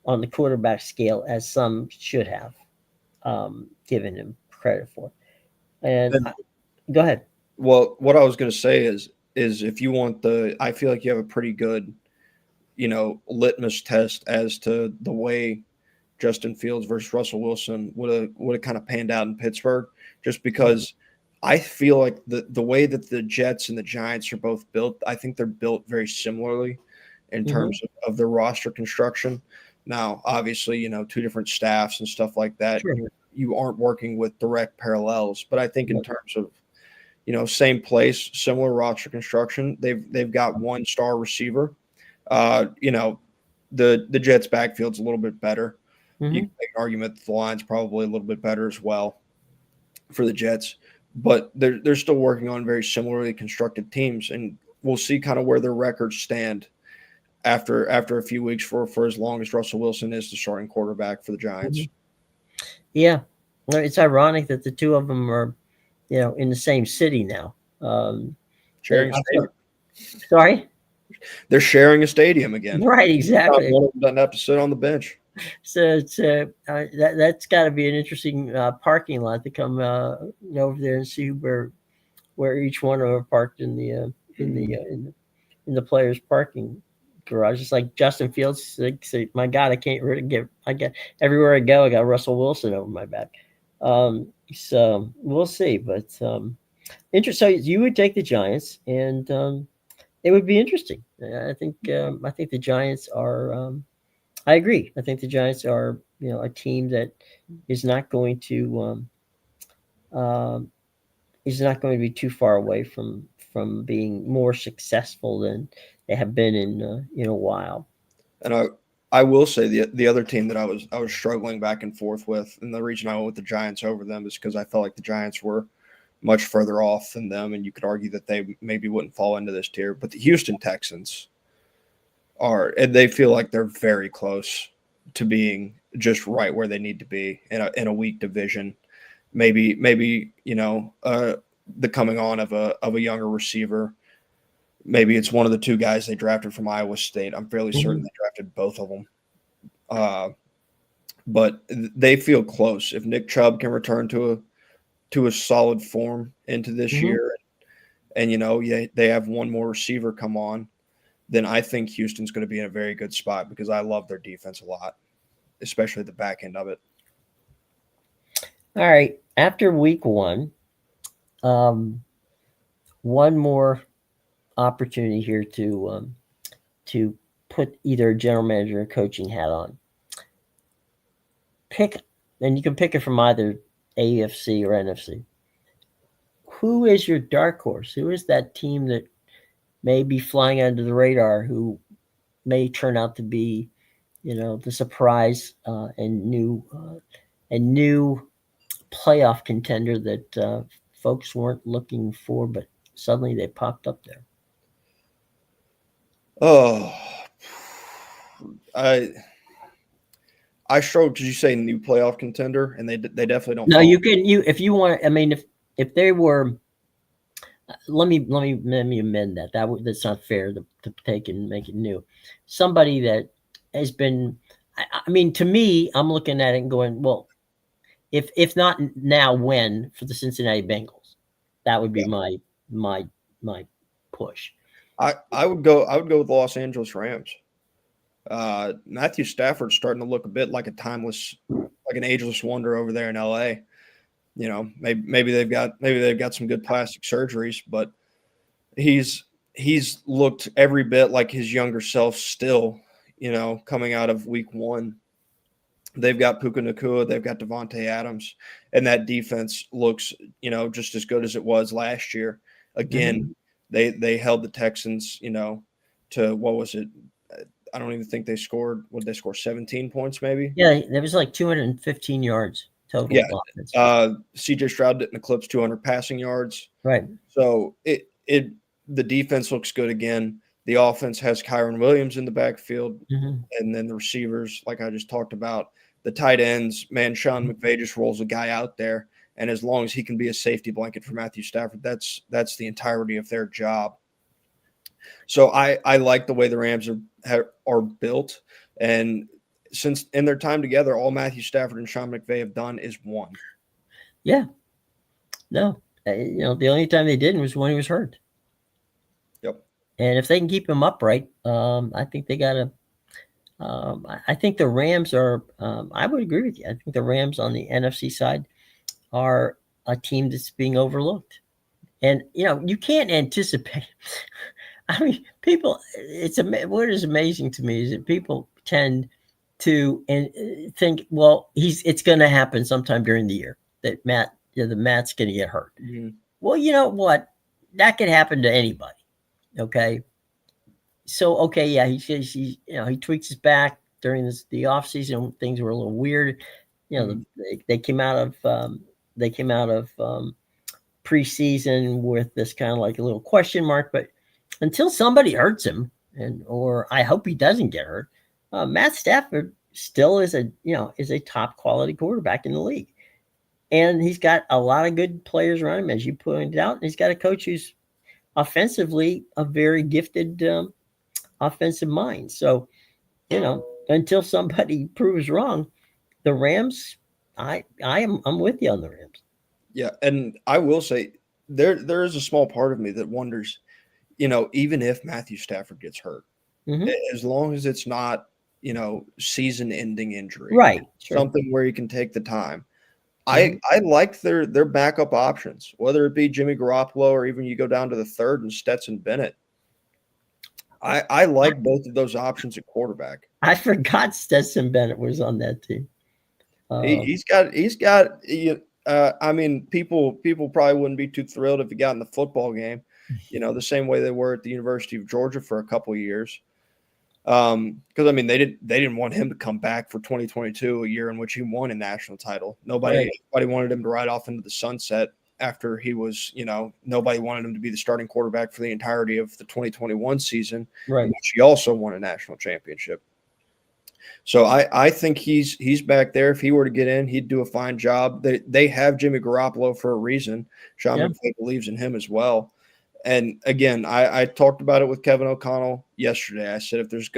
on the quarterback scale as some should have given him credit for. Go ahead. Well, what I was going to say is if you want I feel like you have a pretty good, litmus test as to the way Justin Fields versus Russell Wilson would have kind of panned out in Pittsburgh, just because I feel like the way that the Jets and the Giants are both built, I think they're built very similarly in terms of their roster construction. Now, obviously, two different staffs and stuff like that. Sure. You aren't working with direct parallels, but I think in terms of same place, similar roster construction, they've got one star receiver. The Jets backfield's a little bit better. You can make an argument that the line's probably a little bit better as well for the Jets, but they're still working on very similarly constructed teams, and we'll see kind of where their records stand after a few weeks for as long as Russell Wilson is the starting quarterback for the Giants. Yeah, it's ironic that the two of them are, in the same city now. Sharing a stadium. Sorry? They're sharing a stadium again. Right, exactly. One of them doesn't have to sit on the bench. So it's that's got to be an interesting parking lot to come over there and see where each one of them are parked in the players' parking garage. It's like Justin Fields. Like, say, my God, I get everywhere I go. I got Russell Wilson over my back. So we'll see, but interesting. So you would take the Giants, and it would be interesting. I think the Giants are. I agree. I think the Giants are, a team that is not going to be too far away from being more successful than they have been in a while. And I will say the other team that I was struggling back and forth with, and the reason I went with the Giants over them is because I felt like the Giants were much further off than them, and you could argue that they maybe wouldn't fall into this tier. But the Houston Texans and they feel like they're very close to being just right where they need to be in a weak division. Maybe the coming on of a younger receiver. Maybe it's one of the two guys they drafted from Iowa State. I'm fairly certain they drafted both of them. But they feel close. If Nick Chubb can return to a solid form into this year, and they have one more receiver come on, then I think Houston's going to be in a very good spot because I love their defense a lot, especially the back end of it. All right. After week one, one more opportunity here to put either a general manager or coaching hat on. And you can pick it from either AFC or NFC. Who is your dark horse? Who is that team that may be flying under the radar, who may turn out to be, the surprise and new playoff contender that folks weren't looking for, but suddenly they popped up there? Oh, I struggle. Did you say new playoff contender? And they definitely don't. No, if you want. I mean, if they were. Let me amend that. That's not fair to take and make it new. Somebody that has been, I mean, to me, I'm looking at it and going, well, if not now, when for the Cincinnati Bengals? That would be my push. I would go with the Los Angeles Rams. Matthew Stafford's starting to look a bit like an ageless wonder over there in LA. Maybe they've got some good plastic surgeries, but he's looked every bit like his younger self still, coming out of week one. They've got Puka Nacua, they've got Devontae Adams, and that defense looks, just as good as it was last year. Again, they held the Texans, to what was it? I don't even think they scored. Would they score 17 points maybe? Yeah, there was like 215 yards. Total. Yeah, CJ Stroud didn't eclipse 200 passing yards. Right. So the defense looks good again. The offense has Kyron Williams in the backfield, and then the receivers, like I just talked about, the tight ends. Man, Sean McVay just rolls a guy out there, and as long as he can be a safety blanket for Matthew Stafford, that's the entirety of their job. So I like the way the Rams are built, and since in their time together, all Matthew Stafford and Sean McVay have done is won. Yeah. No, the only time they didn't was when he was hurt. Yep. And if they can keep him upright, I think they got to. I think the Rams are. I would agree with you. I think the Rams on the NFC side are a team that's being overlooked, and you can't anticipate. I mean, people. What is amazing to me is that people tend to think, well, it's going to happen sometime during the year that Matt's going to get hurt. Mm-hmm. Well, you know what? That could happen to anybody. Okay. So, okay. Yeah. He tweaks his back during the off season. Things were a little weird. They came out of preseason with this kind of like a little question mark, but until somebody hurts him or I hope he doesn't get hurt, Matt Stafford still is a top quality quarterback in the league. And he's got a lot of good players around him, as you pointed out. And he's got a coach who's offensively a very gifted offensive mind. So, until somebody proves wrong, the Rams, I'm with you on the Rams. Yeah, and I will say there is a small part of me that wonders, even if Matthew Stafford gets hurt, as long as it's not, season-ending injury, right? Sure. Something where you can take the time. I like their backup options, whether it be Jimmy Garoppolo or even you go down to the third and Stetson Bennett. I like both of those options at quarterback. I forgot Stetson Bennett was on that team. He's got. I mean, people probably wouldn't be too thrilled if he got in the football game, the same way they were at the University of Georgia for a couple of years. Because I mean, they didn't want him to come back for 2022, a year in which he won a national title. Nobody wanted him to ride off into the sunset after he was, nobody wanted him to be the starting quarterback for the entirety of the 2021 season, right? Which he also won a national championship. So I think he's back there. If he were to get in, he'd do a fine job. They have Jimmy Garoppolo for a reason. Sean McVay believes in him as well. And again, I talked about it with Kevin O'Connell yesterday. I said if there's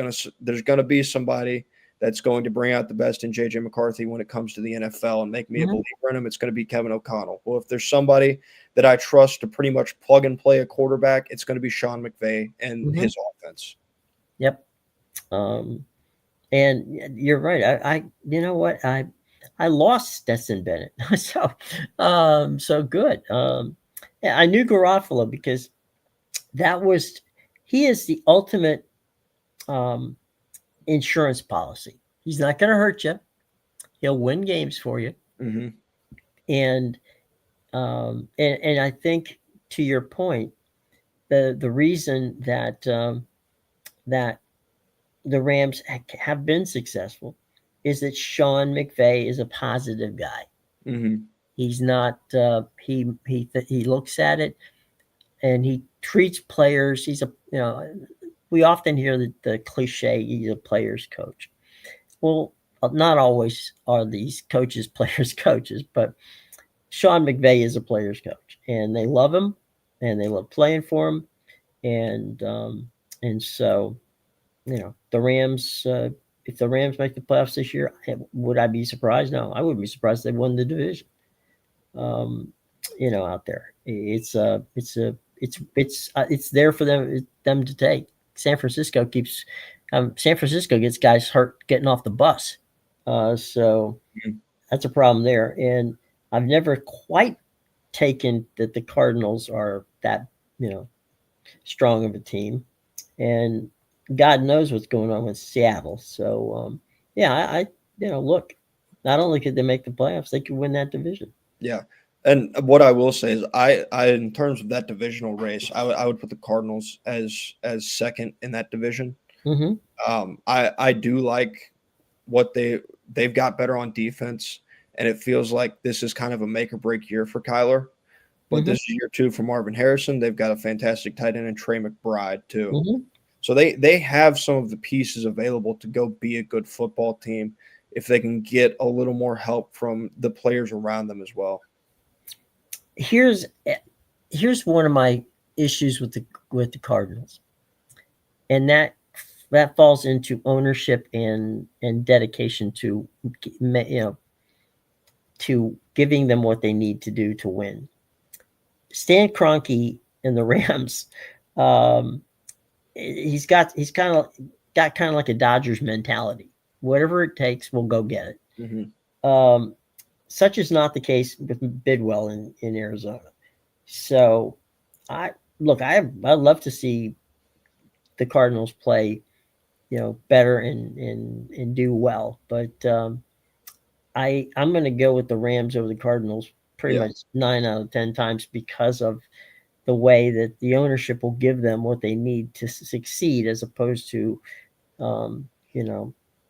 gonna be somebody that's going to bring out the best in J.J. McCarthy when it comes to the NFL and make me a believer in him, it's going to be Kevin O'Connell. Well, if there's somebody that I trust to pretty much plug and play a quarterback, it's going to be Sean McVay and his offense. Yep. And you're right. I you know what? I lost Stetson Bennett. so good. I knew Garoppolo because he is the ultimate insurance policy. He's not going to hurt you. He'll win games for you. And I think to your point, the reason that that the Rams have been successful is that Sean McVay is a positive guy. He's not. He looks at it and he treats players. He's we often hear the cliche, he's a player's coach. Well, not always are these coaches players' coaches, but Sean McVay is a player's coach, and they love him, and they love playing for him, and so the Rams. If the Rams make the playoffs this year, would I be surprised? No, I wouldn't be surprised they won the division. Out there, it's there for them to take. San Francisco gets guys hurt getting off the bus. So that's a problem there. And I've never quite taken that the Cardinals are that, strong of a team. And God knows what's going on with Seattle. So, look, not only could they make the playoffs, they could win that division. Yeah. And what I will say is I in terms of that divisional race, I would put the Cardinals as second in that division. I do like what they've got better on defense, and it feels like this is kind of a make or break year for Kyler. But this is year 2 for Marvin Harrison. They've got a fantastic tight end in Trey McBride too. So they have some of the pieces available to go be a good football team if they can get a little more help from the players around them as well. Here's one of my issues with the Cardinals, and that falls into ownership and dedication to to giving them what they need to do to win. Stan Kroenke and the Rams, he's kind of like a Dodgers mentality. Whatever it takes, we'll go get it. Such is not the case with Bidwell in Arizona. So, I'd love to see the Cardinals play, better and do well. But I'm going to go with the Rams over the Cardinals pretty much 9 out of 10 times because of the way that the ownership will give them what they need to succeed, as opposed to,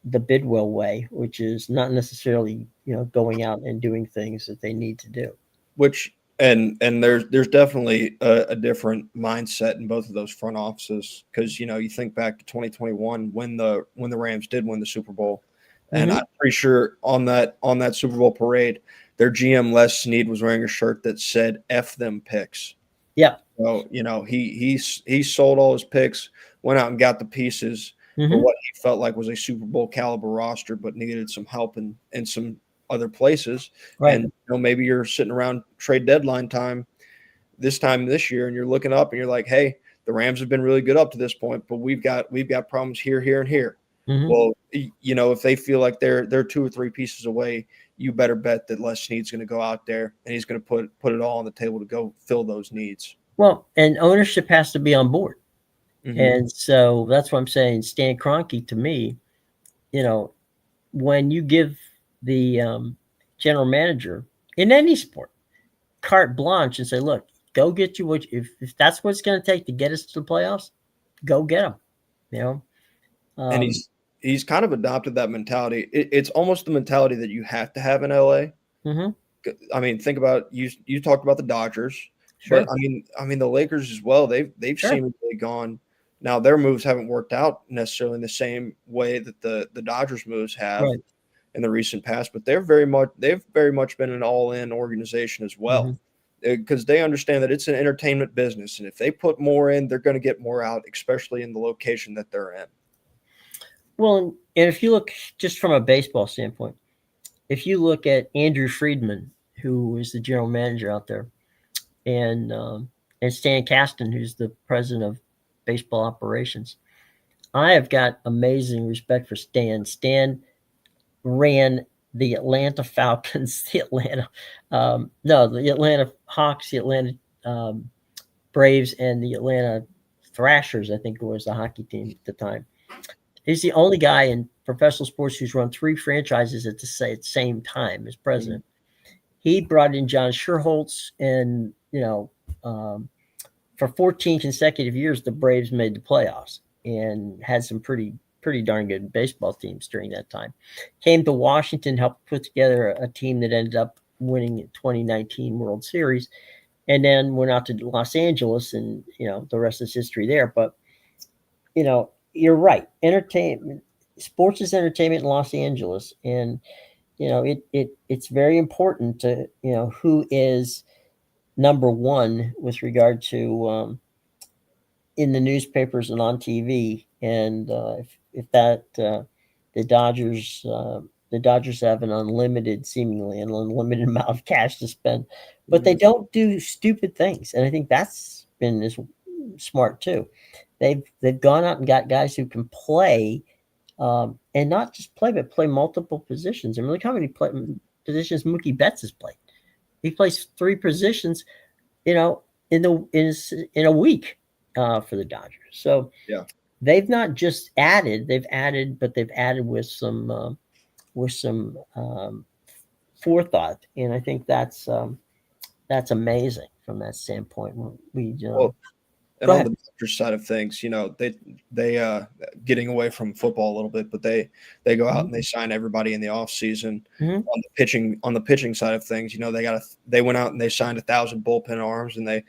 the Bidwell way, which is not necessarily, going out and doing things that they need to do. Which and there's definitely a different mindset in both of those front offices, because you think back to 2021 when the Rams did win the Super Bowl, and I'm pretty sure on that Super Bowl parade, their GM Les Snead was wearing a shirt that said "F them picks." Yeah. So he sold all his picks, went out and got the pieces for what he felt like was a Super Bowl caliber roster, but needed some help in some other places. Right. And maybe you're sitting around trade deadline time this year, and you're looking up and you're like, hey, the Rams have been really good up to this point, but we've got problems here, and here. Well, if they feel like they're 2 or 3 pieces away, you better bet that Les Snead's going to go out there and he's going to put it all on the table to go fill those needs. Well, and ownership has to be on board. And so that's what I'm saying. Stan Kroenke, to me, when you give the general manager in any sport carte blanche and say, look, go get you if that's what it's going to take to get us to the playoffs, go get them. And he's kind of adopted that mentality. It's almost the mentality that you have to have in LA. I mean, think about you talked about the Dodgers, but I mean the Lakers as well. They've seemingly gone. Now their moves haven't worked out necessarily in the same way that the Dodgers moves have in the recent past, but they've very much been an all-in organization as well, because they understand that it's an entertainment business, and if they put more in, they're going to get more out, especially in the location that they're in. Well, and if you look just from a baseball standpoint, if you look at Andrew Friedman, who is the general manager out there, and Stan Kasten, who's the president of baseball operations, I have got amazing respect for Stan. Stan ran the Atlanta Falcons, the Atlanta Hawks, the Atlanta Braves, and the Atlanta Thrashers, I think was the hockey team at the time. He's the only guy in professional sports who's run 3 franchises at the same time as president. He brought in John Schuerholz, and for 14 consecutive years, the Braves made the playoffs and had some pretty darn good baseball teams during that time. Came to Washington, helped put together a team that ended up winning the 2019 World Series, and then went out to Los Angeles, and the rest is history there. But you're right. Entertainment, sports is entertainment in Los Angeles, and it's very important to who is number one with regard to in the newspapers and on TV. And if that the Dodgers have seemingly an unlimited amount of cash to spend, but they don't do stupid things, and I think that's been smart too. They've gone out and got guys who can play, and not just play, but play multiple positions. I mean, look how many positions Mookie Betts has played. He plays 3 positions, in a week for the Dodgers. So they've not just added; they've added with some forethought, and I think that's amazing from that standpoint. And on the Dodgers side of things, they getting away from football a little bit, but they go out and they sign everybody in the offseason. On the pitching side of things, they went out and they signed 1,000 bullpen arms, and they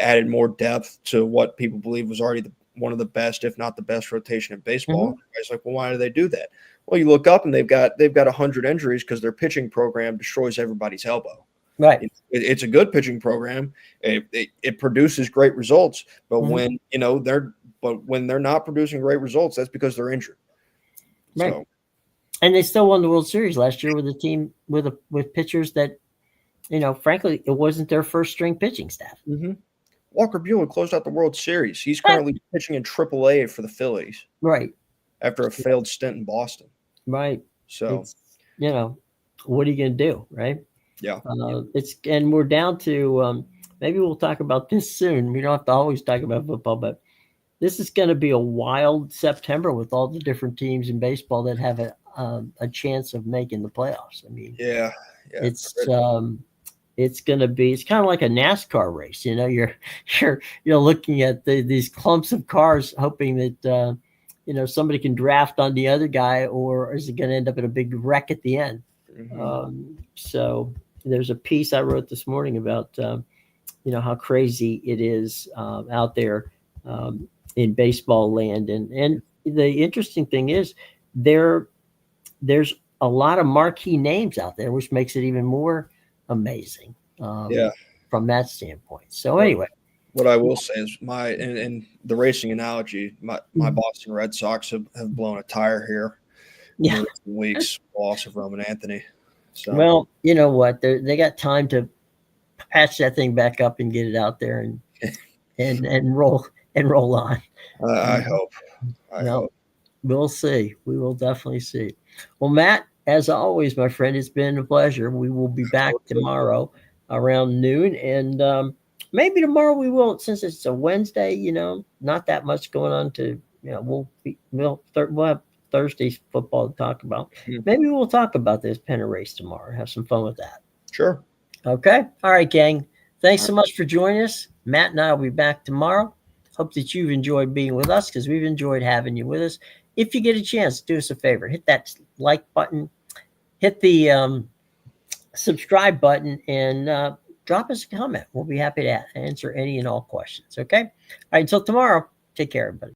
added more depth to what people believe was already one of the best, if not the best, rotation in baseball. It's like, well, why do they do that? Well, you look up and they've got 100 injuries because their pitching program destroys everybody's elbow. Right. It's a good pitching program. It produces great results, but when they're not producing great results, that's because they're injured. Right. So, and they still won the World Series last year with a team with pitchers that, frankly, it wasn't their first string pitching staff. Walker Buehler closed out the World Series. He's currently pitching in AAA for the Phillies. Right. After a failed stint in Boston. Right. So, what are you going to do? Right. Yeah. And we're down to maybe we'll talk about this soon. We don't have to always talk about football, but this is going to be a wild September with all the different teams in baseball that have a chance of making the playoffs. I mean, it's going to be, it's kind of like a NASCAR race. You're looking at these clumps of cars, hoping that somebody can draft on the other guy, or is it going to end up in a big wreck at the end? So there's a piece I wrote this morning about, how crazy it is out there in baseball land. And the interesting thing is there's a lot of marquee names out there, which makes it even more amazing from that standpoint. So anyway. What I will say is in the racing analogy, my Boston Red Sox have blown a tire here in recent weeks, loss of Roman Anthony. So. Well, you know what? They got time to patch that thing back up and get it out there and roll on. I hope. I hope. We'll see. We will definitely see. Well, Matt, as always, my friend, it's been a pleasure. We will be back tomorrow around noon, and maybe tomorrow we will, since it's a Wednesday. Not that much going on to. We'll have Thursday's football to talk about. Maybe we'll talk about this pennant race tomorrow. Have some fun with that. Sure. Okay. All right, gang. Thanks so much for joining us. Matt and I will be back tomorrow. Hope that you've enjoyed being with us, because we've enjoyed having you with us. If you get a chance, do us a favor. Hit that like button. Hit the subscribe button, and drop us a comment. We'll be happy to answer any and all questions. Okay? All right. Until tomorrow, take care, everybody.